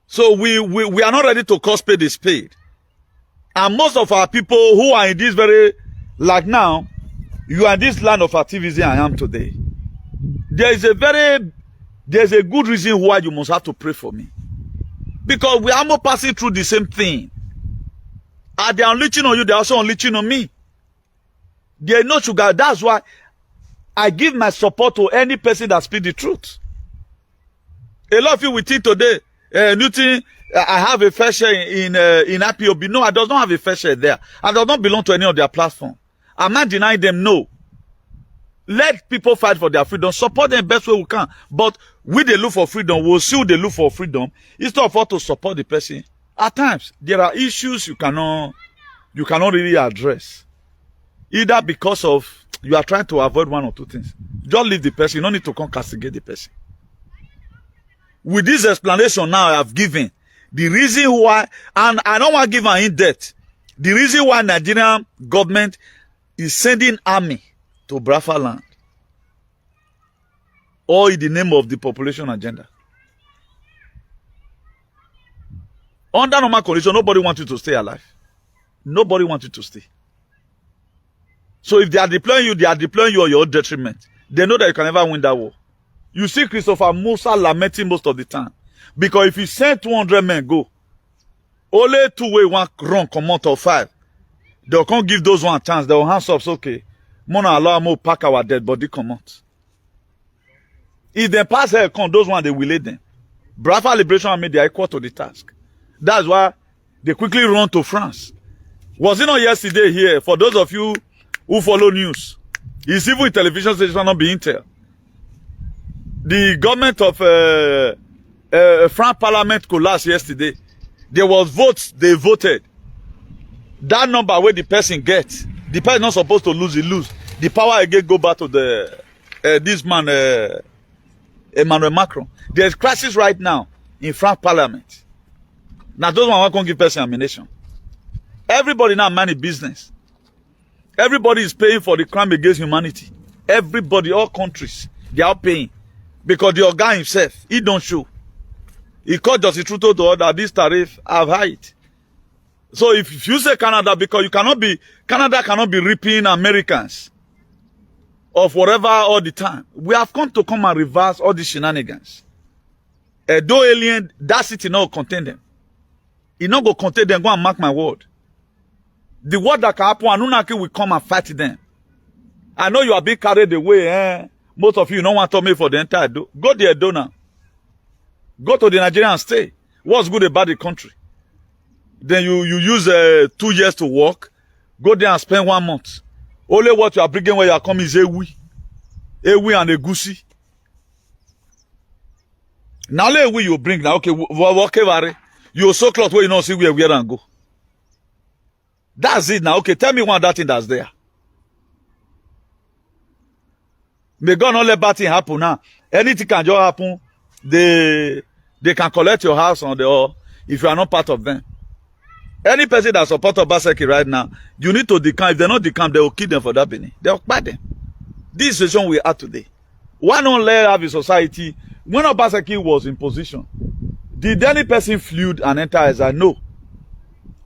So we are not ready to call spade is spade. And most of our people who are in this very, like now, you are in this land of activism I am today. there's a good reason why you must have to pray for me. Because we are all passing through the same thing. And they are unleashing on you, they are also unleashing on me. There is no sugar. That's why I give my support to any person that speaks the truth. A lot of you will think today, you think I have a fair share in IPOB. No, I do not have a fair share there. I do not belong to any of their platform. I'm not denying them, no. Let people fight for their freedom. Support them the best way we can. But we they look for freedom. We'll see they look for freedom. It's not for to support the person. At times, there are issues you cannot really address. Either because of you are trying to avoid one or two things. Just leave the person. You don't need to come castigate the person. With this explanation now I have given, the reason why, and I don't want to give an in-depth, the reason why Nigerian government is sending army to Biafra land, all in the name of the population agenda. Under normal condition, nobody wants you to stay alive. Nobody wants you to stay. So if they are deploying you on your own detriment. They know that you can never win that war. You see Christopher Musa lamenting most of the time. Because if you send 200 men go, only 2 way one run come out of 5. They'll can't give those one chance. They'll hands up, so okay. Mona allow more pack our dead body come out. If they pass here, come, those one they will lead them. Biafra Liberation Army, they are equal to the task. That's why they quickly run to France. Was it not yesterday here, for those of you who follow news, it's even television station not be Intel. The government of France Parliament collapsed yesterday. There was votes, they voted. That number where the person gets, the person not supposed to lose, he lose. The power again go back to the this man, Emmanuel Macron. There's crisis right now in France Parliament. Now those one can't give person ammunition. Everybody now manage business. Everybody is paying for the crime against humanity. Everybody, all countries, they are paying. Because the guy himself, he don't show. He called Justice Trudeau to order this tariff have height. So if you say Canada, because Canada cannot be ripping Americans of whatever all the time. We have come and reverse all these shenanigans. Though alien, that city not contain them. It not go contain them, go and mark my word. The word that can happen, Anunnaki will come and fight them. I know you are being carried away, Most of you don't want to me for the entire do. Go there, do now. Go to the Nigerian and stay. What's good about the country? Then you use 2 years to work. Go there and spend 1 month. Only what you are bringing where you are coming is Ewi and Egusi. Now let Ewi you bring now. Okay, whatever. You so close where you don't see where we are and go. That's it now. Okay, tell me one that thing that's there. May God not let bad thing happen now. Anything can just happen. They can collect your house on the if you are not part of them. Any person that supports Obaseki right now, you need to decamp. If they're not decamp, they will kill them for that penny. They will buy them. This situation we are today. Why not let have a society? When Obaseki was in position, did any person flew and enter Ezra? No.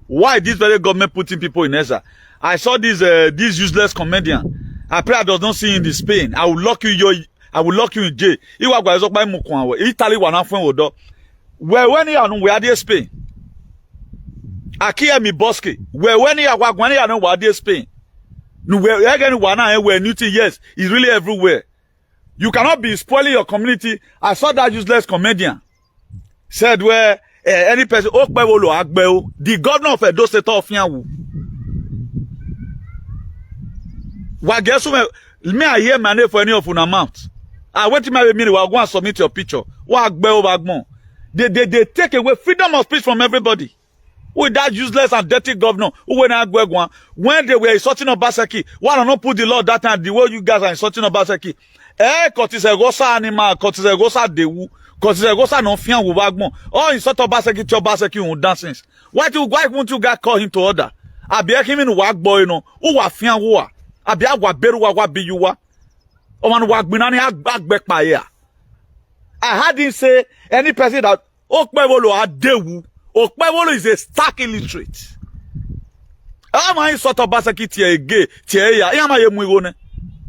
Why this very government putting people in Ezra? I saw this useless comedian. I pray I does not see in the Spain. I will lock you in jail. Italy when you are there Spain. Akia mi boske. When you are Spain. Yes, it's really everywhere. You cannot be spoiling your community. I saw that useless comedian said where any person Okpebholo Agbeo, the governor of Edo State of Yanwu. What guess me I hear my name for any of una mouth. I wait till my minute. Go and submit your picture. What Agbeo. They take away freedom of speech from everybody. With that useless and dirty governor who when they were insulting Obaseki, why not put the law that time the way you guys are insulting Obaseki? Kotisegosa animal, Kotisegosa dewu, Kotisegosa no fian wu bagbon. Oh, insult Obaseki to Obaseki won dancing. Why won't you guys call him to order? Abia him in wagboy no, who wa fian wa. Abia wa beru wa biyuwa. O man wagbinani agbek pa here. I heard him say any person that Okpebholo adewu. Okpebholo is a stark illiterate. Am I sort of Obaseki tie gay tie ya? Am I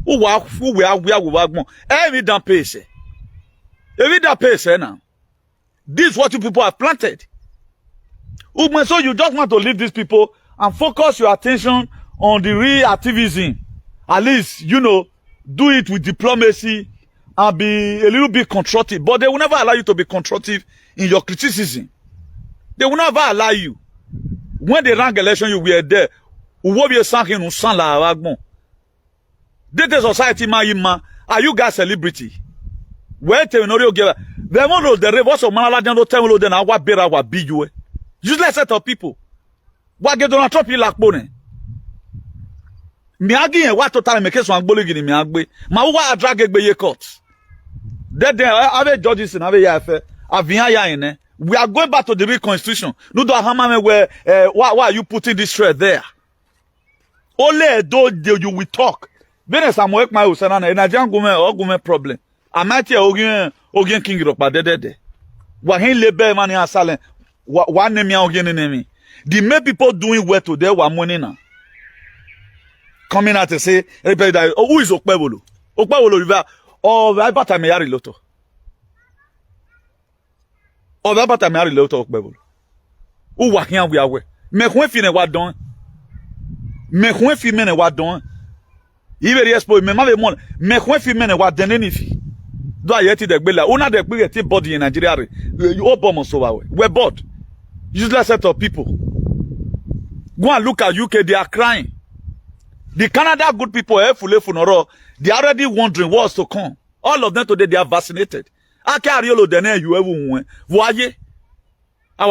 Who we are every damn pace. Every damn pace now. This is what you people have planted. So you just want to leave these people and focus your attention on the real activism. At least, you know, do it with diplomacy and be a little bit constructive. But they will never allow you to be constructive in your criticism. They will never allow you. When they ran election, you were there. Data society, are you guys celebrity? Where they know you they want the reverse of Manala, they don't tell you then what better what be you. Useless set of people. What get on a top you like bone? Miagi and what total make us one bully in Miagbe. Mawa drag a be court. That day, I have judges in Ave Avia. We are going back to the real constitution. No, do hammer where why are you putting this thread there? Only though you will talk. Then some work my house and Nigerian government problem. I might hear Ogian King Rock, but dead. What he labor money are silent. One name Ogian enemy. The main people doing well today were money now. Coming out to say, who is Okpebholo? Okpebholo River. Oh, I bought a Mayari Lotto. Oh, I bought a Mayari Lotto Okpebholo. Who were here we are away. Make one fine what done. Make one fine what done. Even yes, boy, me mave mon. Make one fine what done anything. Do I yeti the bella? Una the big body in Nigeria. You all bomb so away. We're bored. Useless set of people. Go and look at UK, they are crying. The Canada good people, they are already wondering what's to come. All of them today, they are vaccinated. Our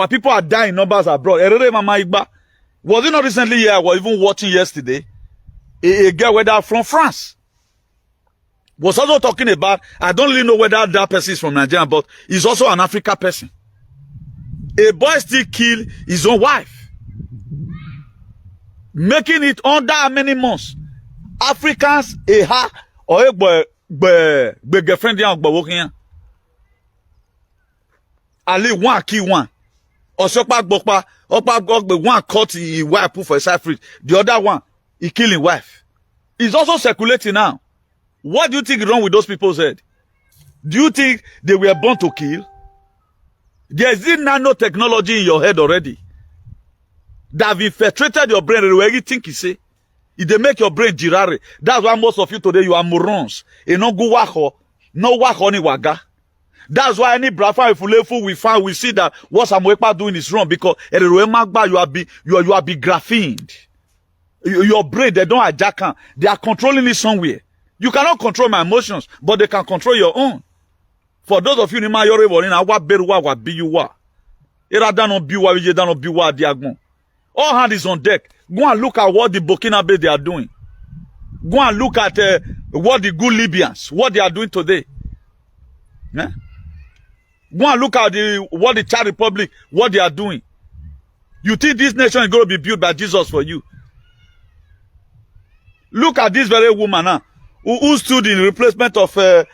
people are dying in numbers abroad. Was it not recently here? I was even watching yesterday. A girl whether from France was also talking about, I don't really know whether that person is from Nigeria, but he's also an African person. A boy still killed his own wife. Making it under how many months? Africans, or a girlfriend, Ali one key one. Or so Bokpa, one caught his wife put for a side free. The other one, he killed his wife. It's also circulating now. What do you think is wrong with those people's head? Do you think they were born to kill? There is nanotechnology in your head already that have infiltrated your brain. Everything you say, if they make your brain girare. That's why most of you today you are morons. You no go wako, no wako ni waga. That's why any Biafra EFULEFUS we see that what Samuekpa doing is wrong because you are be graphened. Your brain they don't hijack. They are controlling it somewhere. You cannot control my emotions, but they can control your own. For those of you in my all hands is on deck. Go and look at what the Burkina Faso they are doing. Go and look at what the good Libyans, what they are doing today. Yeah? Go and look at what the Czech Republic, what they are doing. You think this nation is going to be built by Jesus for you? Look at this very woman now, who stood in replacement of Samuel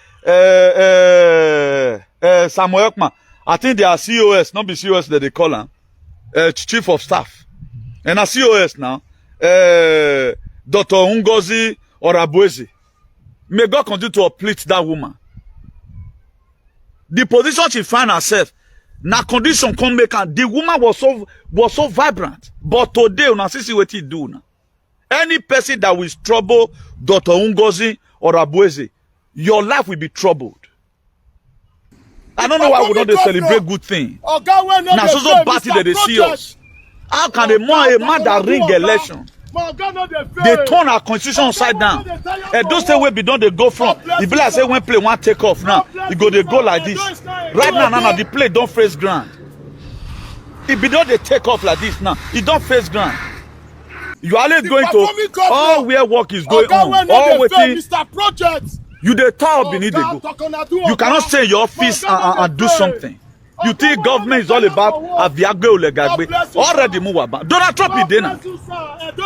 Okma. I think they are COS, not be COS that they call him, Chief of Staff. And a COS now, Dr. Ngozi Orabuezi. May God continue to uplift that woman. The position she find herself, na condition come make her. The woman was so vibrant. But today, una see what he do now. Any person that will trouble Dr. Ngozi Orabuezi, your life will be troubled. I don't know why we don't celebrate good things. Now, so party that they see us. How can a man that ring election? They turn our constitution upside down. And those things will be done, they go from. If like say when play one take off now, they go like this. Right now, the play don't face ground. If be done, they take off like this now. It don't face ground. You are always going to all where work is going on. All waiting. You the top beneath the go. You cannot stay in your office and do something. You think government is all about Aviagbe Olegagbe? Already move about. Donald Trump is there now.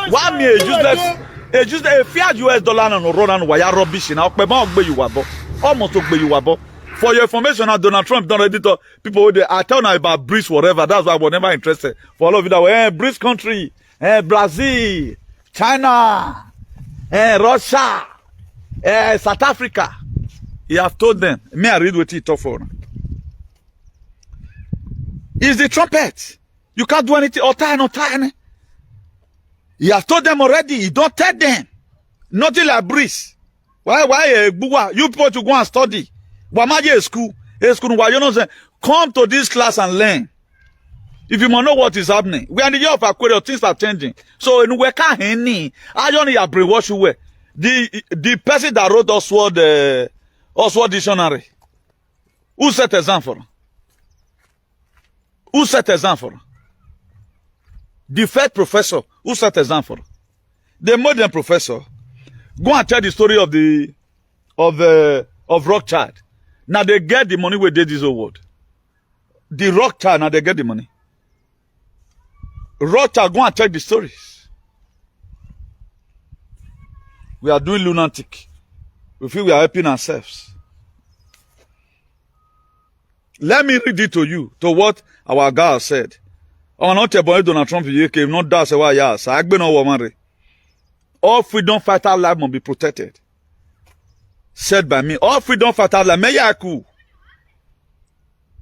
Why me a useless a $5 US and run and wire rubbish now? Okpebholo you wabo. Almost Okpebholo you wabo. For your information, now Donald Trump don't ready to people with I tell now about Breeze whatever. That's why I was never interested. For all of you that Breeze country, Brazil, China, Russia. South Africa, he have told them, may I read what he talk for? It's the trumpet. You can't do anything. He has told them already. He don't tell them. Nothing like breeze. Why, you people to go and study. Wamaje school. Why you know say, come to this class and learn. If you want to know what is happening, we are in the year of Aquarius, things are changing. So in we can't any. I don't need to brainwash you. The person that wrote Oxford Dictionary, who set example? Who set example? The first professor, who set example? The modern professor. Go and tell the story of Rothschild. Now they get the money where they did this award. The Rothschild, now they get the money. Rothschild, go and tell the stories. We are doing lunatic. We feel we are helping ourselves. Let me read it to you, to what our guy said. Oh, not about Donald Trump, not that, say why, yes. I been no woman. All freedom fighter life must be protected. Said by me. All freedom fighter life. Meyaku.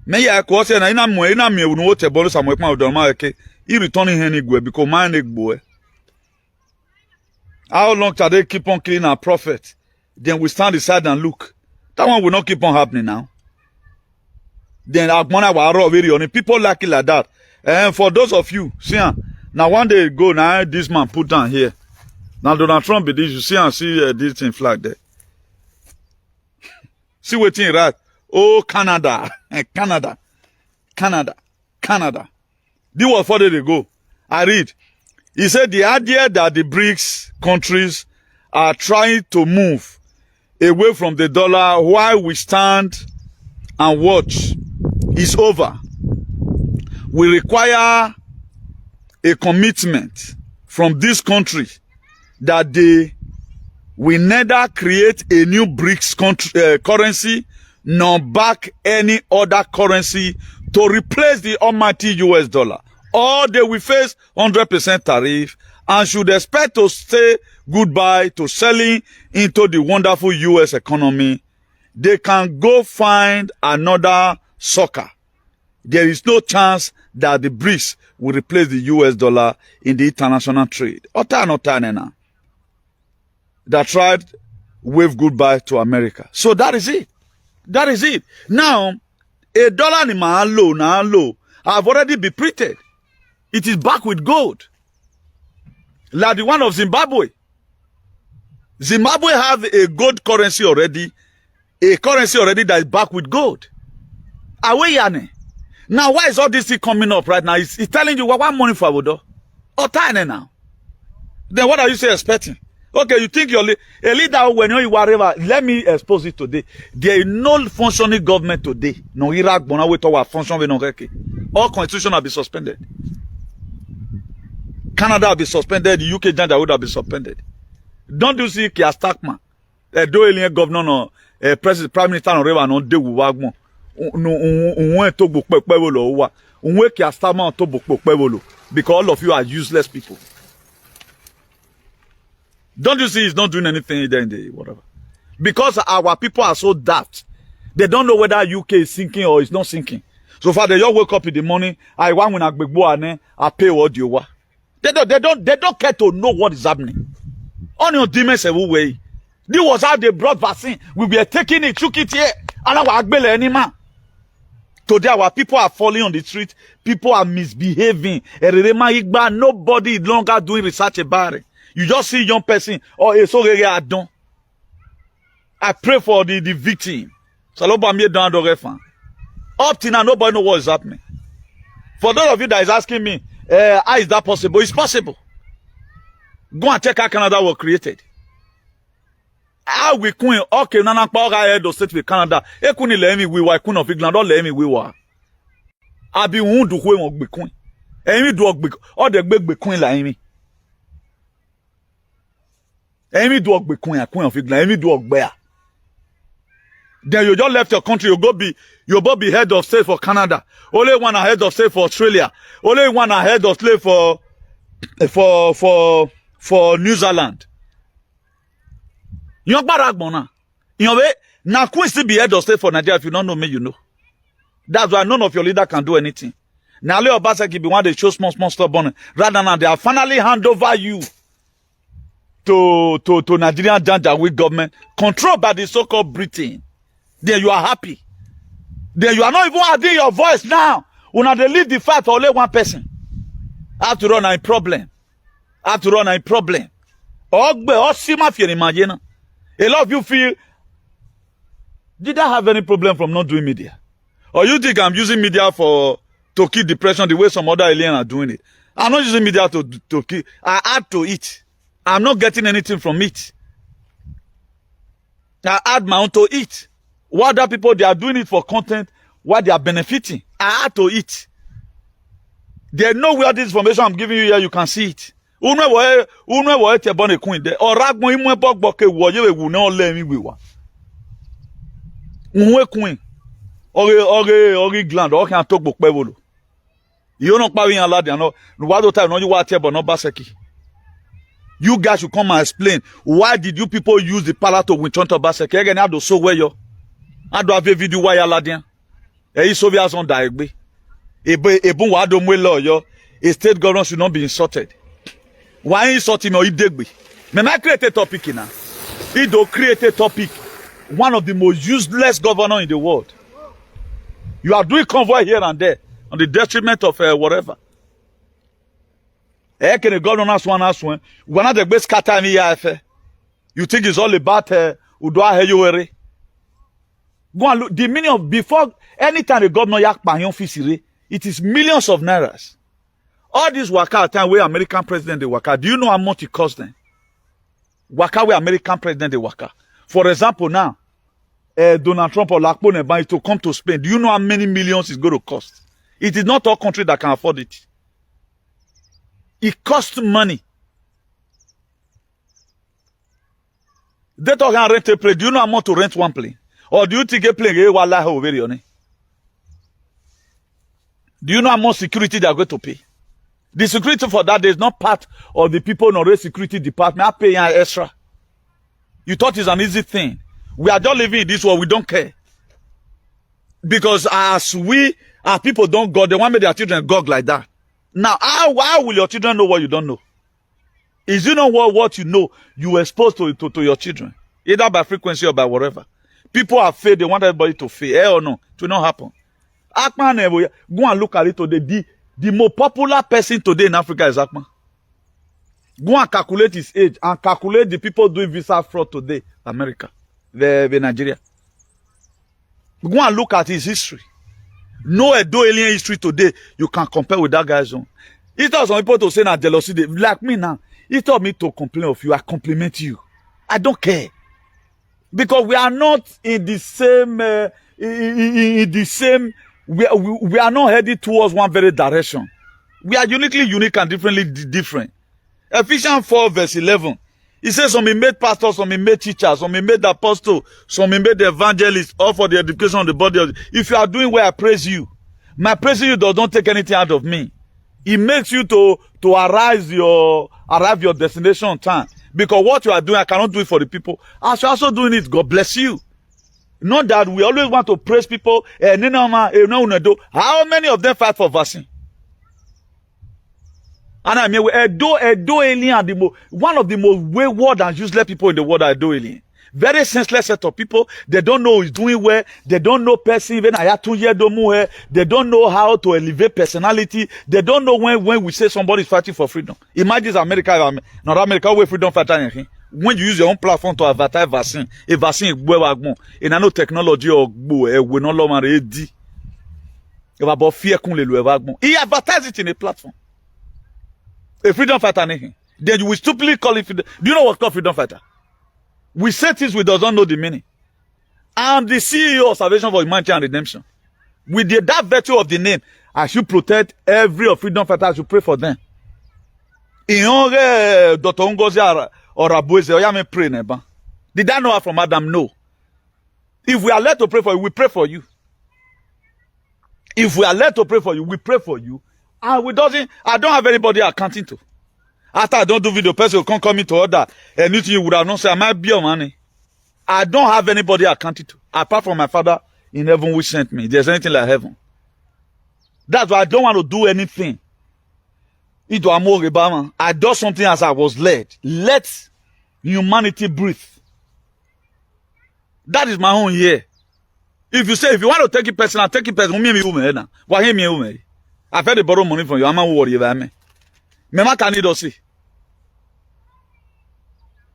Meyaku. Say na ina me unu wote bolu Samuel Ekman odoma eke. He returning henny gwe because mine egbo. How long shall they keep on killing our prophet? Then we stand aside and look. That one will not keep on happening now. Then Agmona wa very on people like it like that. And for those of you, see, now one day ago, now this man put down here. Now Donald Trump be this, you see and see this thing flag there. See what thing right? Oh, Canada, Canada. This was 4 days ago. I read. He said the idea that the BRICS countries are trying to move away from the dollar while we stand and watch is over. We require a commitment from this country that they will neither create a new BRICS currency nor back any other currency to replace the almighty US dollar. Or they will face 100% tariff and should expect to say goodbye to selling into the wonderful US economy. They can go find another sucker. There is no chance that the BRICS will replace the US dollar in the international trade. That tried wave goodbye to America. So that is it. That is it. Now, a dollar in my low have already been printed. It is back with gold. Like the one of Zimbabwe. Zimbabwe have a gold currency already. A currency already that is back with gold. Away yane. Now, why is all this thing coming up right now? It's telling you what money for Abodo. Or tiny now. Then what are you say expecting? Okay, you think you're a leader when you whatever. Let me expose it today. There is no functioning government today. No Iraq, Bonawe, Tower, function, all constitution have been suspended. Canada have been suspended. The UK Gender would have been suspended. Don't you see Kia Starkman? Do alien governor no president, prime minister no reba no de wagmo. No unwe to Okpebholo wa. Unwe Kia Starkman to Okpebholo because all of you are useless people. Don't you see he's not doing anything there in the whatever? Because our people are so daft. They don't know whether UK is sinking or it's not sinking. So far they just wake up in the morning, I want when I pay what you want. They don't care to know what is happening. On your demons way. This was how they brought vaccine. We were taking it, took it here, and our agbele anymore. Today our people are falling on the street. People are misbehaving. Nobody is longer doing research about it. You just see young person, oh, it's so I don't. I pray for the victim. Up till now, nobody knows what is happening. For those of you that is asking me, how is that possible? It's possible. Go and check how Canada was created. How we queen, okay, Nana Power Edo State with Canada. E kuni le mi we wa queen of England, all le mi we wa. Abi won do we mo gbe queen. Emi do ogbe, all the gbe queen la emi. Emi do ogbe queen of England, emi do ogbe. Then you just left your country, you go be head of state for Canada. Only one head of state for Australia. Only one head of state for New Zealand. You're baragbona. You know, now Queen still be Edo State for Nigeria. If you don't know me, you know. That's why none of your leaders can do anything. Now, Leo Obaseki be one they show small stubborn. Rather than they have finally hand over you to Nigerian Janjaweed government, controlled by the so-called Britain. Then you are happy. Then you are not even adding your voice now. When they leave the fight for only one person. After all, a problem. After all, a problem. A lot of you feel, did I have any problem from not doing media? Or you think I'm using media to kill depression the way some other aliens are doing it? I'm not using media to kill. I add to it. I'm not getting anything from it. I add my own to it. What other people, they are doing it for content, what they are benefiting. I add to it. There's no where this information I'm giving you here, you can see it. Queen Ori gland, or can talk Okpebholo. You don't power in a lad, no. What time no you want but no baseki. You guys should come and explain why did you people use the power to win Chonto Baseki? Again, I do so where you. I do have a video why you ladian. E Soviets on diagbe. Ebun wa do mwelo yo. A state governor should not be insulted. Why insult him or he degbe? May I create a topic now? He do create a topic. One of the most useless governors in the world. You are doing convoy here and there on the detriment of whatever. Can the governor ask one? One of the best scatter in the you think it's all about Udwa Heyuere? Go and look. The meaning of before anytime the governor yak panyon fisire, it is millions of nairas. All this waka time where American president they waka. Do you know how much it cost them? Waka where American president they waka. For example, now. Donald Trump or Lakpone to come to Spain. Do you know how many millions it's going to cost? It is not all countries that can afford it. It costs money. They talk and rent a plane. Do you know how much to rent one plane? Or do you think a plane? Do you know how much security they are going to pay? The security for that is not part of the people in the security department. I pay extra. You thought it's an easy thing. We are just living in this world. We don't care. Because as people don't God, they want to make their children God like that. Now, how will your children know what you don't know? Is you know what you know, you expose to your children. Either by frequency or by whatever. People are failed. They want everybody to fail. Or no. It will not happen. Akman, go and look at it today. The most popular person today in Africa is Akman. Go and calculate his age and calculate the people doing visa fraud today, America. The Nigeria. Go and look at his history. No Edo alien history today you can compare with that guy's own. He told some people to say that jealousy, like me now. He told me to complain of you. I compliment you. I don't care. Because we are not in the same, we are not headed towards one very direction. We are uniquely unique and differently different. Ephesians 4 verse 11. He says some he made pastors, some he made teachers, some he made apostles, some he made the evangelists, all for the education of the body. If you are doing well, I praise you. My praising you does not take anything out of me. It makes you to arrive your destination on time. Because what you are doing, I cannot do it for the people. As you're also doing it, God bless you. Not that we always want to praise people. How many of them fight for vaccine? And I mean, Edo alien, one of the most wayward and useless people in the world are Edo alien. Very senseless set of people. They don't know who's doing well. They don't know person. Even they don't know how to elevate personality. They don't know when we say somebody is fighting for freedom. Imagine America, not America, where freedom fighter. When you use your own platform to advertise vaccine, a vaccine is in no technology or we no longer ready. About fear he advertise it in a platform. A freedom fighter, then you will stupidly call it freedom. Do you know what's called freedom fighter? We say things we does not know the meaning. I'm the CEO of Salvation for Humanity and Redemption. With that virtue of the name, I should protect every freedom fighter. I should pray for them. In Dr. Ngozi or Abueze, or Yame pray neba. Did I know her from Adam? No. If we are led to pray for you, we pray for you. If we are led to pray for you, we pray for you. And I don't have anybody accounting to. After I don't do video, person will come me to order anything you would have not said, I might be your money. I don't have anybody I account to, apart from my Father in heaven who sent me. There's anything like heaven. That's why I don't want to do anything. I do something as I was led. Let humanity breathe. That is my own here. If you say, if you want to take it personal, take it personal. I've had to borrow money from you. I'm not worried about me. Mema can need see.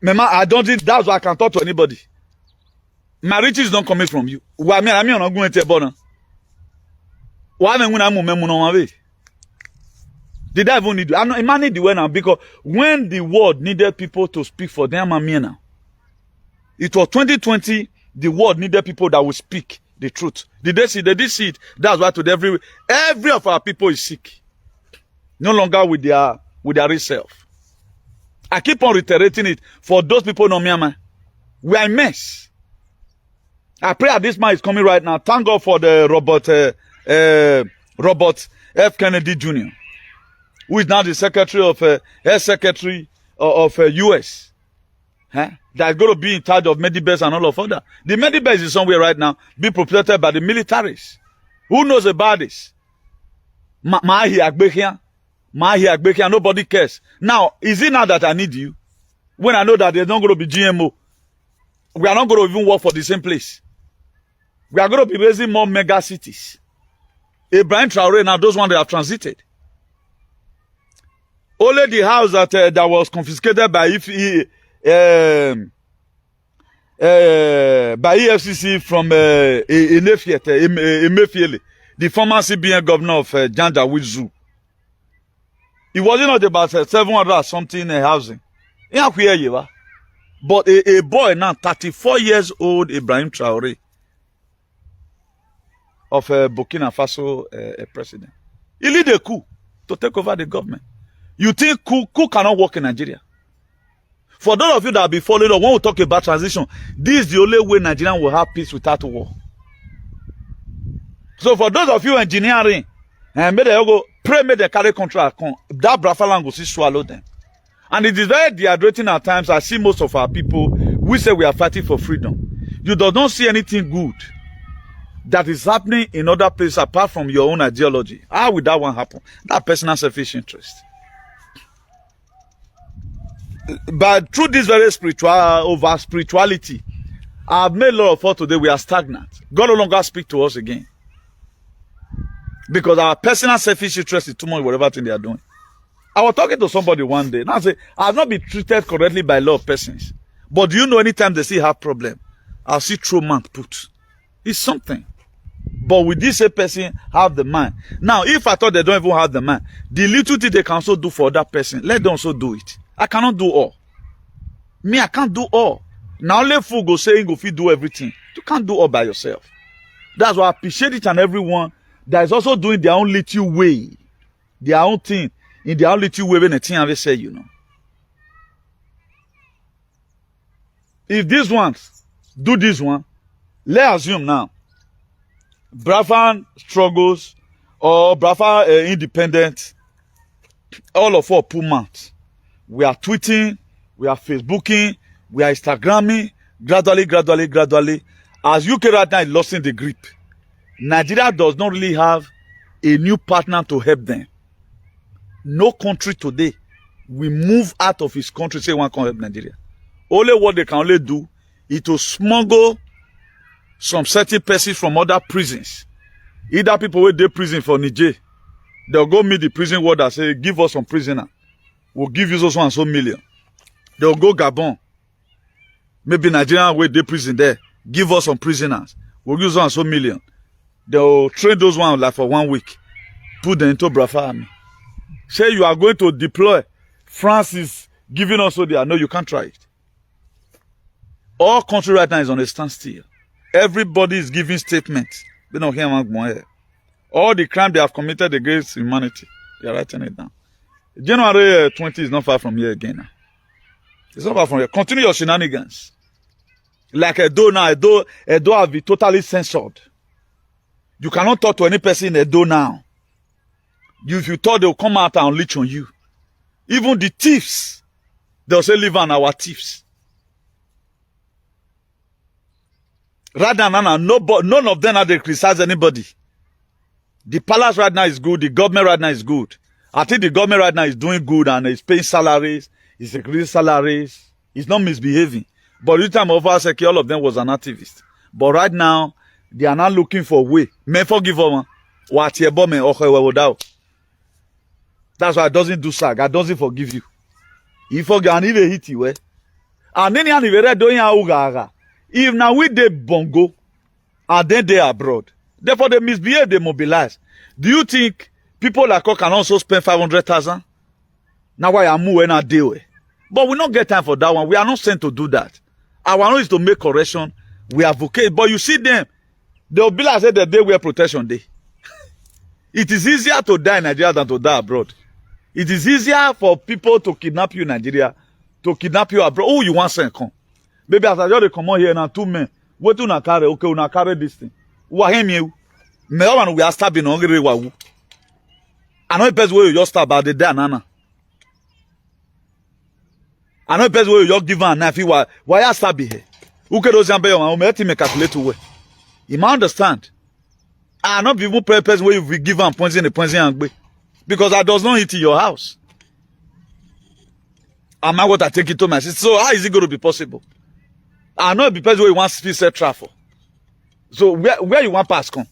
Mema, I don't think that's why I can talk to anybody. My riches don't come from you. Why me? I'm not going to tell you. Why me when I'm on did I even need you? I'm not man need the way now because when the world needed people to speak for them, I'm here now. It was 2020. The world needed people that would speak the truth. Did they see? They did see it. That's why today every of our people is sick. No longer with their real self. I keep on reiterating it for those people know me, man. We are a mess. I pray that this man is coming right now. Thank God for the Robert F. Kennedy Jr., who is now the secretary of Health Secretary of US. Huh? That's going to be in charge of Medibase and all of other. The Medibase is somewhere right now being protected by the militaries. Who knows about this? Nobody cares. Now, is it now that I need you? When I know that there's not going to be GMO, we are not going to even work for the same place. We are going to be raising more mega cities. Ibrahim Traore, now those ones that have transited. Only the house that was confiscated by EFCC from Emefiele, the former CBN governor of Janda with Zoo. It wasn't not about 700 something housing. But a boy now, 34 years old, Ibrahim Traore, of Burkina Faso president. He lead a coup to take over the government. You think coup cannot work in Nigeria? For those of you that have been following up, when we talk about transition, this is the only way Nigeria will have peace without war. So for those of you engineering, and may they go pray, may they carry contract, that Biafra will see swallow them. And it is very dehydrating at times. I see most of our people, we say we are fighting for freedom. You do not see anything good that is happening in other places apart from your own ideology. How will that one happen? That personal selfish interest. But through this very spirituality, I've made a lot of thought today. We are stagnant. God no longer speak to us again. Because our personal selfish interest is too much whatever thing they are doing. I was talking to somebody one day. Now I say, I have not been treated correctly by a lot of persons. But do you know anytime they see have problem, I'll see throw man put. It's something. But with this person have the mind. Now, if I thought they don't even have the mind, the little thing they can also do for that person, let them also do it. I cannot do all. Me, I can't do all. Now let fool go saying go fit do everything. You can't do all by yourself. That's why I appreciate each and everyone that is also doing their own little way, their own thing, in their own little way when the thing I say, you know. If these ones do this one, let's assume now, Biafra struggles or Biafra independent, all of us pull mouth. We are tweeting, we are Facebooking, we are Instagramming, gradually. As UK right now is losing the grip, Nigeria does not really have a new partner to help them. No country today will move out of his country say one can help Nigeria. Only what they can only do is to smuggle some certain persons from other prisons. Either people with their prison for Niger, they'll go meet the prison warder say, give us some prisoner. We'll give you so and so million. They'll go Gabon. Maybe Nigeria with their prison there. Give us some prisoners. We'll give so and so million. They'll train those ones like for 1 week. Put them into Biafra army. Say you are going to deploy. France is giving us so they are. No, you can't try it. All country right now is on a standstill. Everybody is giving statements. They don't hear more. All the crime they have committed against humanity, they are writing it down. January 20 is not far from here again now. It's not far from here. Continue your shenanigans. Like Edo now, Edo have been totally censored. You cannot talk to any person in Edo now. If you thought they will come out and unleash on you. Even the thieves, they'll say, live on our thieves. Right now, none of them are they criticize anybody. The palace right now is good. The government right now is good. I think the government right now is doing good and is paying salaries, is increasing salaries, it's not misbehaving. But the time of us, all of them was an activist. But right now, they are not looking for a way. May forgive them. That's why I doesn't do sag. I doesn't forgive you. He forgive and he will hit you. And then he will doing a if now we dey bongo and then they abroad. Therefore, they misbehave, they mobilize. Do you think people like us can also spend 500,000? Now why I'm moving a deal? But we don't get time for that one. We are not sent to do that. Our own is to make correction. We advocate. But you see them, they'll be like that they wear protection day. It is easier to die in Nigeria than to die abroad. It is easier for people to kidnap you in Nigeria, to kidnap you abroad. Oh, you want to come? Baby, as I just come on here now, 2 men. What do you carry? Okay, you carry this thing. What him you? Me one we are stabbing hungry wawu. I know the best way you just stab about the day nana. I know the best way you just give a knife. Why you stab here? Who can those jambe you? Me let him calculate way. You might understand. I know people purpose where you give him points and because I does not hit your house. Am I going to take it to my sister? So how is it going to be possible? I know the person where you want to set traffic. So where you want pass come?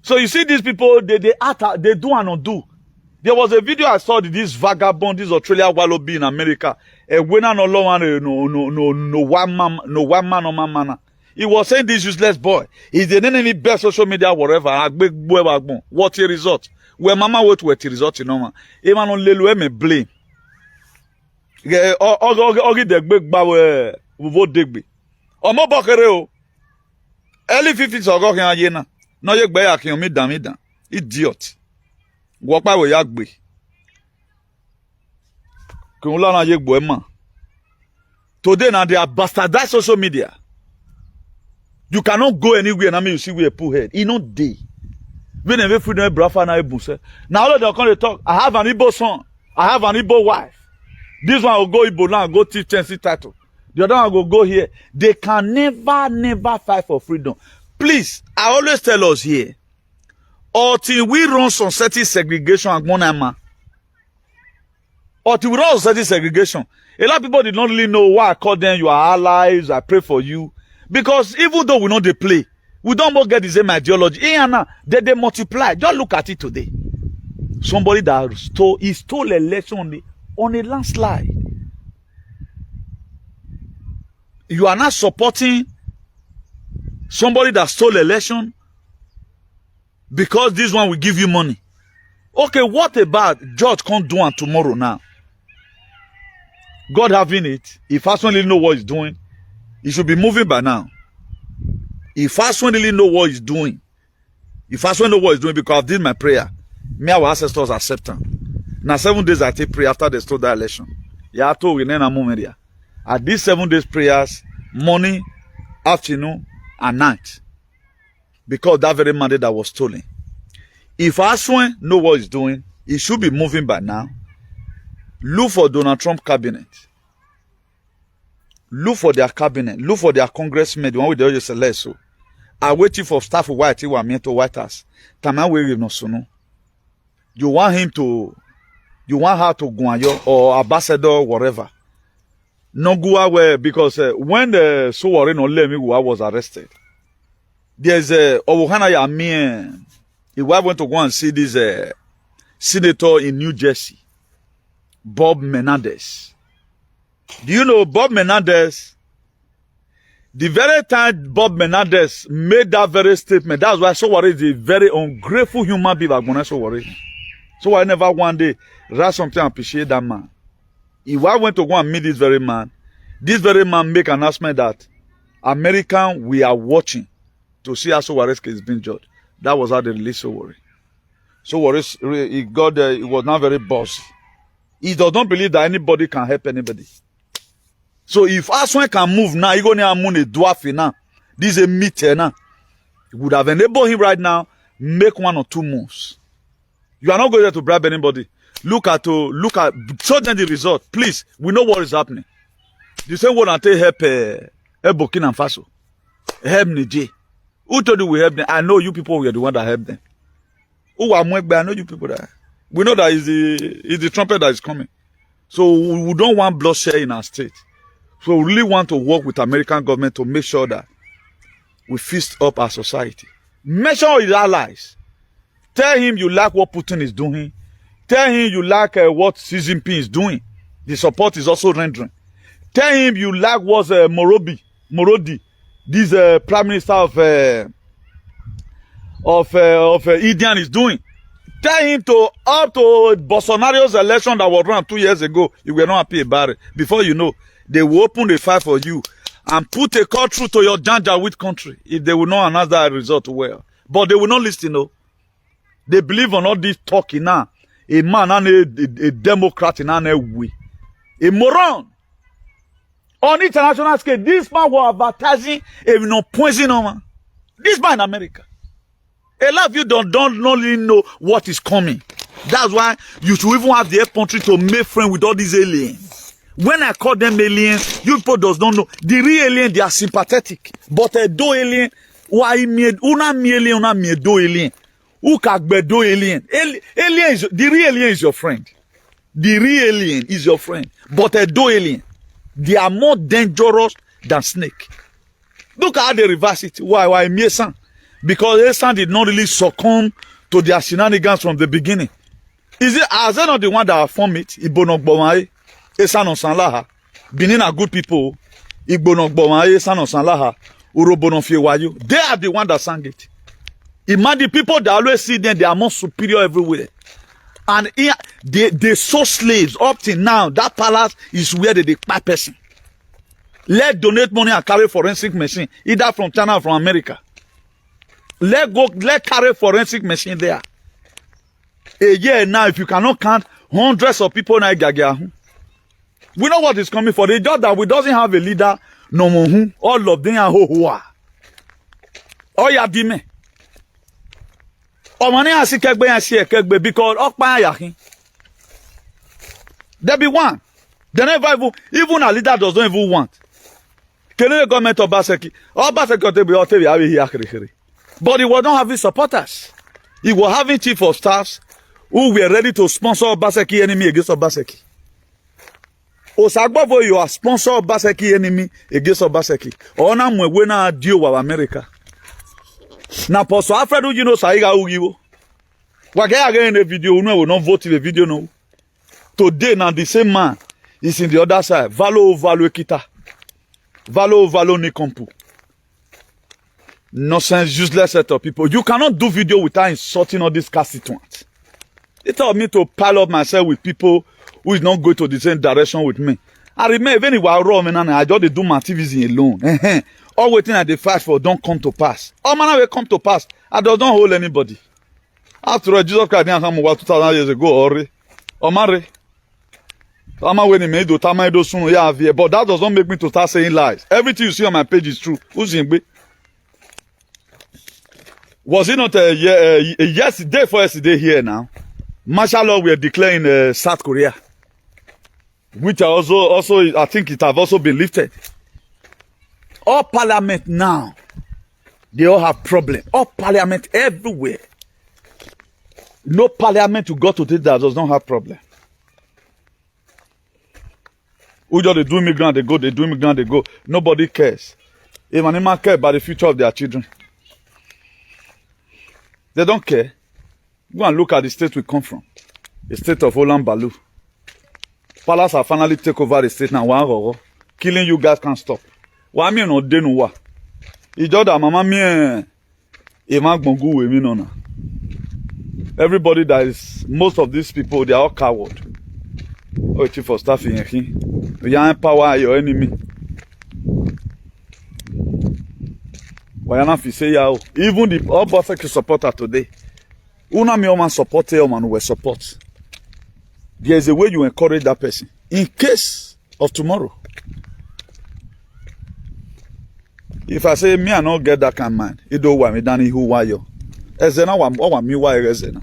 So you see these people, they do and undo. There was a video I saw this vagabond, this Australia wallaby in America. A winner no one man. He was saying this useless boy. He's the enemy best social media whatever. What the result? Where mama went to a result, you know. Even on lelu me blame. Ogi the big bawe vote degbe. Omo bokere o. Early 50s ogo kan aye na. No ye gbe akin mi dan. Idiot. Wo pa we ya gbe. Kun la na ye gbo e ma. Today now they are bastardized social media. You cannot go anywhere and you see where poor head. It not day. When every freedom Biafra na ebuse. Now all of them come to talk. I have an Igbo son. I have an Igbo wife. This one will go Igbo now, go teach Chancy title. The other one will go here. They can never fight for freedom. Please, I always tell us here, until we run some certain segregation and monama, until we run certain segregation, a lot of people did not really know why I call them your allies, I pray for you. Because even though we know they play, we don't more get the same ideology. They multiply. Just look at it today. Somebody that stole election on a landslide. You are not supporting somebody that stole election because this one will give you money. Okay, what about George can't do it tomorrow now? God having it, if I really know what he's doing, he should be moving by now. If I really know what he's doing, because I did my prayer, me our ancestors accept them. Now 7 days I take prayer after they stole that election. Yeah, I told you, I did 7 days prayers, morning, afternoon, and night. Because that very Monday that was stolen. If Aswen know what he's doing, he should be moving by now. Look for Donald Trump cabinet. Look for their cabinet. Look for their congressmen. The one with the just select so. I waiting for staff white who are meant to White House. Tama we no sono. You want her to go on your or ambassador whatever. No go away because when the Sowore no let me go, I was arrested. There's a Owohana Yamien. If I went to go and see this senator in New Jersey, Bob Menendez. Do you know Bob Menendez? The very time Bob Menendez made that very statement, that's why Sowore is a very ungrateful human being. So I never one day write something and appreciate that man. If I went to go and meet this very man make an announcement that American, we are watching to see how Soware's case is being judged. That was how they released Sowore. Sowore, he was not very bossy. He does not believe that anybody can help anybody. So if Aswan can move now, he gonna move a dwarf now. This is a meter now. He would have enabled him right now, make 1 or 2 moves. You are not going there to bribe anybody. Look at, show them the result. Please, we know what is happening. The same one I tell help Burkina Faso. Help Niger. Who told you we help them? I know you people were the one that helped them. Who are Mwegbe? I know you people that. We know that is the trumpet that is coming. So we don't want bloodshed in our state. So we really want to work with American government to make sure that we fix up our society. Mention his allies. Tell him you like what Putin is doing. Tell him you like what Xi Jinping is doing. The support is also rendering. Tell him you like what Morodi, this Prime Minister of Indian is doing. Tell him to up to Bolsonaro's election that was run 2 years ago. You were not happy about it. Before you know, they will open the file for you and put a call through to your Janjaweed country if they will not announce that result well. But they will not listen, no. They believe on all this talking now. A man and a Democrat in a way. A moron. On international scale, this man was advertising a poison man. This man in America. A lot of you don't really know what is coming. That's why you should even have the country to make friends with all these aliens. When I call them aliens, you people does not know. The real alien, they are sympathetic. But a do alien, why made una do alien? Who can be do alien? Alien is the real alien is your friend. The real alien is your friend. But a do alien, they are more dangerous than snake. Look at how they reverse it. Why me son? Because Esan did not really succumb to their shenanigans from the beginning. Are they not the one that formed it? Ibonok Bomae, Esan on Sanlaha. Benin are good people. Ibonok Bomae, Esan on Sanlaha. Urobonon Fiewayo. They are the one that sang it. Imagine the people that always see them, they are more superior everywhere. And they saw slaves up till now. That palace is where they buy person. Let donate money and carry forensic machine, either from China or from America. Let carry forensic machine there. A year now, if you cannot count hundreds of people now, we know what is coming for. The job that we doesn't have a leader, no more. All of them are who are. Oh yeah, dime. Oh money has kegbe because okpa yahin. There be one. They never even a leader does not even want. Can the government of Baseki? All Baseki they be all tell you here. But he was not having supporters. He was having chief of staffs who were ready to sponsor Baseki enemy against Obaseki. Osagbovo, you are sponsor Baseki enemy against Obaseki. Ona mwena deal with America. Now, Pastor Alfredo, you know, Saiga Ugiwo. Wagaya again in the video, no, will not vote in the video, no. Today, now the same man is in the other side. Valo kita. Valo nikompu. Nonsense, useless set of people. You cannot do video without insulting all these constituents. It taught me to pile up myself with people who is not going to the same direction with me. I remember even if I raw man, I just do my activism alone. All waiting at the fight for don't come to pass. All man will come to pass. I does not hold anybody. After all, Jesus Christ didn't come about 2,000 years ago already. Or marry. But that does not make me to start saying lies. Everything you see on my page is true. Who's in B? Was it not yesterday for yesterday here now? Martial law we are declaring South Korea, which are also I think it have also been lifted. All parliament now, they all have problem. All parliament everywhere. No parliament you go to this that does not have problem. Who just they do immigrant, they go, they do immigrant, they go. Nobody cares. Even they care about the future of their children. They don't care. Go and look at the state we come from. The state of Olan Balu. Palace have finally taken over the state now. Killing you guys can't stop. Why me no de no wa? It's just that mama me no. Everybody that is, most of these people, they are all coward. Oh, chief of staff in here. You empower your enemy. Even the all perfect supporter today. Una me man support man will support. There is a way you encourage that person. In case of tomorrow. If I say me I not get that kind of mind, it don't want me than who why you. Ezena wa me why ezena.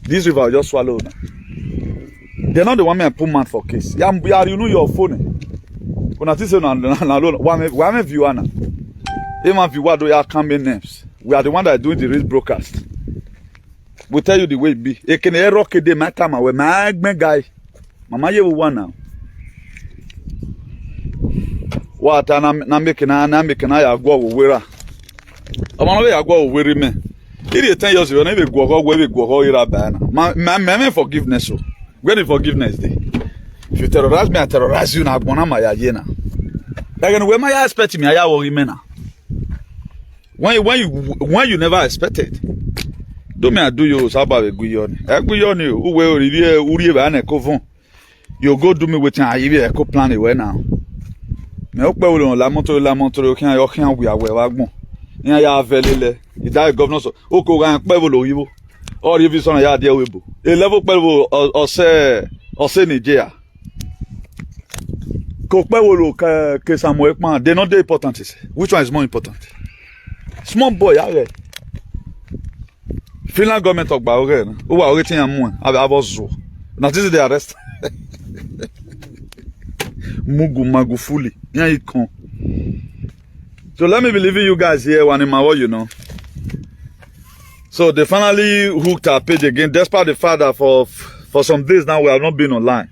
This river will just swallow now. They're not the one me put man for case. You know your phone. When I say no, why me view na. Even if you want to have common names, we are the one that are doing the real broadcast. We tell you the way it be. E can error kede my time we my guy. Mama you one now. What na make na ya go wera. Amano we ya go weri me. It 10 years ago na we go ira ba na. My forgiveness so. Where the forgiveness dey? If you terrorize me, I terrorize you na agbona ma ya ye na. Like when my expect me ya worry me na. When you never expected. Do me I do you saba we guyoni. E guyoni uwe uri ba na kovon. You go do me wetin ayi e ko plan we now. Me Okpebholo la montoro kan yo kan we awe wa gbon. Yan ya velele. Is that governor so? O ko ran Okpebholo yibo. Or if so na ya dia webo. E level Okpebholo o se Nigeria. Ko Okpebholo ke Samuel Ekpan, they not the important. Which one is more important? Small boy, yeah. Finland government talk about okay. Who are waiting and more? I was so. Now this is the arrest. Mugu fully. Yeah, it come. So let me believe in you guys here one in my world, you know. So they finally hooked our page again, despite the fact that for some days now we have not been online.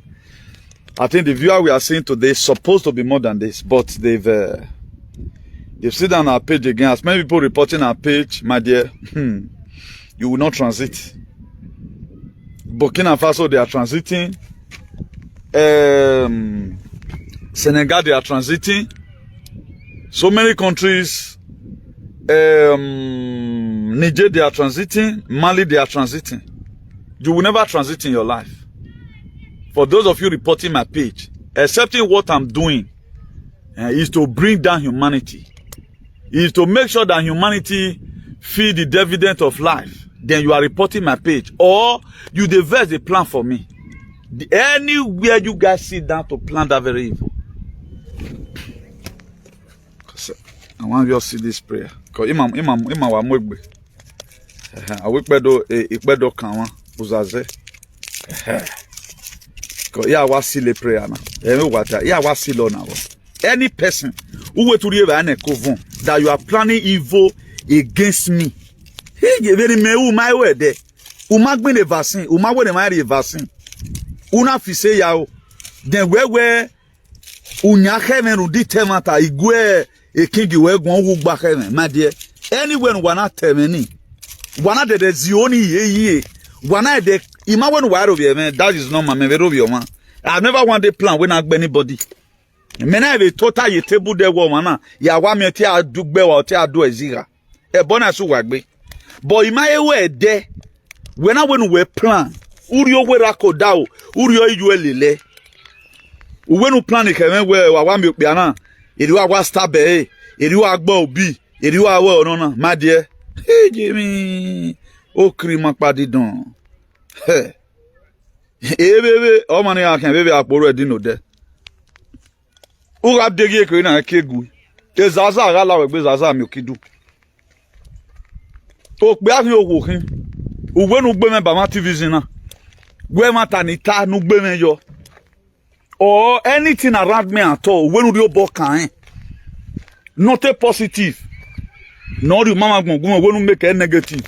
I think the viewer we are seeing today is supposed to be more than this, but they've sit down our page again. As many people reporting our page, my dear, you will not transit. Burkina Faso, they are transiting. Senegal, they are transiting. So many countries. Niger, they are transiting. Mali, they are transiting. You will never transit in your life. For those of you reporting my page, accepting what I'm doing is to bring down humanity. Is to make sure that humanity feel the dividend of life. Then you are reporting my page. Or you devise a plan for me. Anywhere you guys sit down to plan that very evil. I want you to see this prayer. Because imam wa mwegbe. Awikbedo ikbedo kanwa uzaze. Because ya wa see the prayer na. Ya wa see lo na. Any person who wait to read that you are planning evil against me. He gave me who my word there. Umagbe the vaccine. Umagbe the my vaccine. Una fise yao. Then where unya heaven udi temata igwe e kingi we gwan wu gba heaven. My dear, anywhere wana temeni. Wana de zioni ye. Wana de ima when wire of man. That is not my man. I've never wanted plan when I anybody. Mena ebe total ye table de wo mana ya wa me ti adugbe wa ti adu ezira e bona so wagbe but ima ewe de when we plan uri owe rakoda o uri oyu elele when we plan ke me we wa me opia na eri wa stabe eri wa gbo obi eri wa we ono na ma de jimi o krima padidon bebe o mani akan bebe aporo edino de Ura degi ekwe na kegu. E zaza agala wegbe zaza mi okidu. Okpe akin owokin. Uwe nu gbe me ba Activism na. Gwe matanita nu gbe me yo. Or anything around me at all. Uwe nu ri obo kan. Not a positive. No ri mama gungun uwe nu make a negative.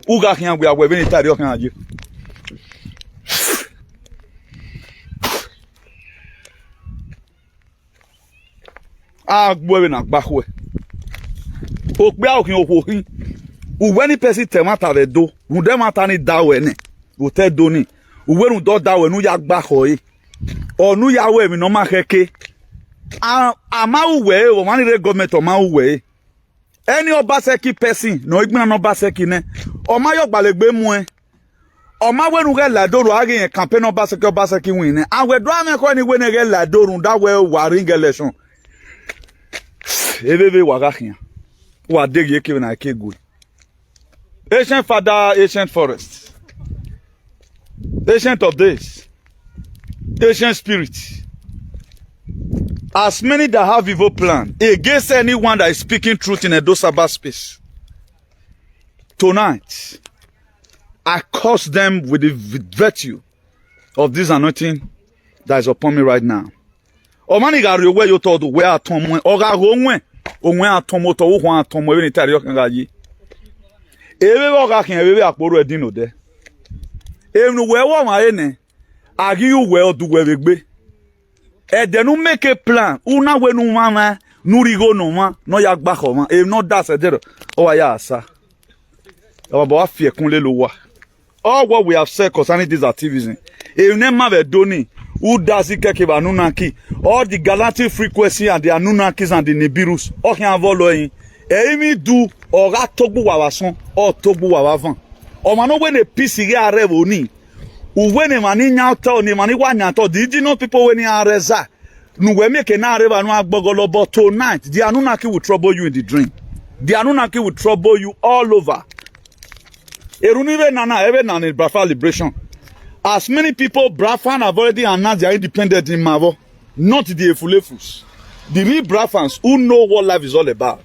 Uga kin agbe agbe ni tari okan aje. Agbowe na gbahwe okpe okin okohin uwe ni person temata ve do ru dem ata ni dawe ni o te do ni uwe ru do dawe nu ya gbahwe yi onu ya we mi no ma keke ama uwe o mani re government o ma uwe any Obaseki person no igbina no Obaseki ne o ma yo gbalegbe mu e o ma we nu ge la do ru age yen campaign Obaseki win ni awe do ame ko ni we ne ge la do ru da we waring election Ebebe wagakia. Wa degi eke na ake good. Ancient father, ancient forest. Ancient of days. Ancient spirit. As many that have evil plan against anyone that is speaking truth in Edo State space. Tonight, I curse them with the virtue of this anointing that is upon me right now. Omani ga rewe yo todo we aton mu oga ro nwe onwe atomo to wo atomo we ni tari o kan gaji ebe wo ga kan ebe akporo edin no de enu we wo ma ene agi yu we odu we begbe edenu make a plan una we nu mama nurigo no ma no ya gba ko ma e no da se dero o wa ya asa o ba afie kunle lo wa all what we have said concerning this activism e never be doni who does it keke Anunnaki all the galactic frequency and the Anunnakis and the Nibirus o kan following emi do ora togbu wa wason o togbu wa van o ma no we ne peace ire are oni uwe ne mani nyauta ni mani wa nyauta the indigenous people we ni areza nu we make na areba nu agbogolo but tonight the Anunnaki will trouble you in the dream the Anunnaki will trouble you all over erunive nana ebe na Biafra liberation. As many people, Biafran have already announced their independence in Mavo, not the Efulefus. The real Biafrans who know what life is all about,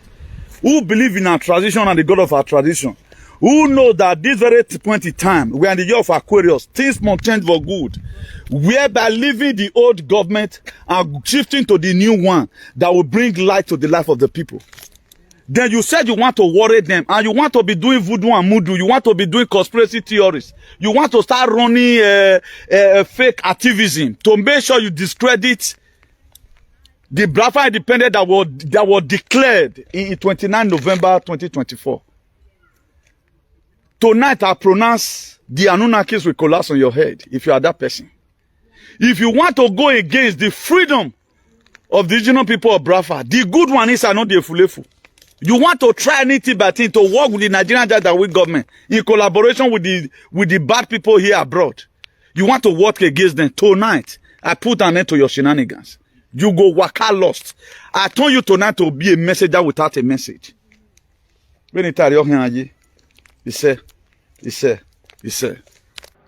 who believe in our tradition and the God of our tradition, who know that this very point in time, we are in the year of Aquarius, things must change for good, whereby leaving the old government and shifting to the new one that will bring light to the life of the people. Then you said you want to worry them and you want to be doing voodoo and mudu. You want to be doing conspiracy theories. You want to start running fake activism to make sure you discredit the Biafra independence that was declared in 29 November 2024. Tonight I pronounce the Anunnakis will collapse on your head if you are that person. If you want to go against the freedom of the original people of Biafra, the good one is not the Efulefu. You want to try anything but to work with the Nigerian Jadawid government in collaboration with the bad people here abroad. You want to work against them. Tonight, I put an end to your shenanigans. You go waka lost. I told you tonight to be a messenger without a message. When it he said.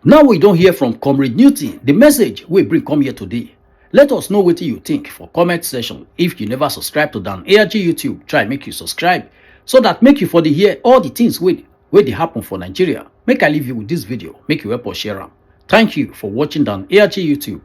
Now we don't hear from Comrade Newton. The message we bring come here today. Let us know what you think for comment section. If you never subscribe to Dan ARG YouTube, try make you subscribe so that make you for the hear all the things where they happen for Nigeria. Make I leave you with this video. Make you help us share them. Thank you for watching Dan ARG YouTube.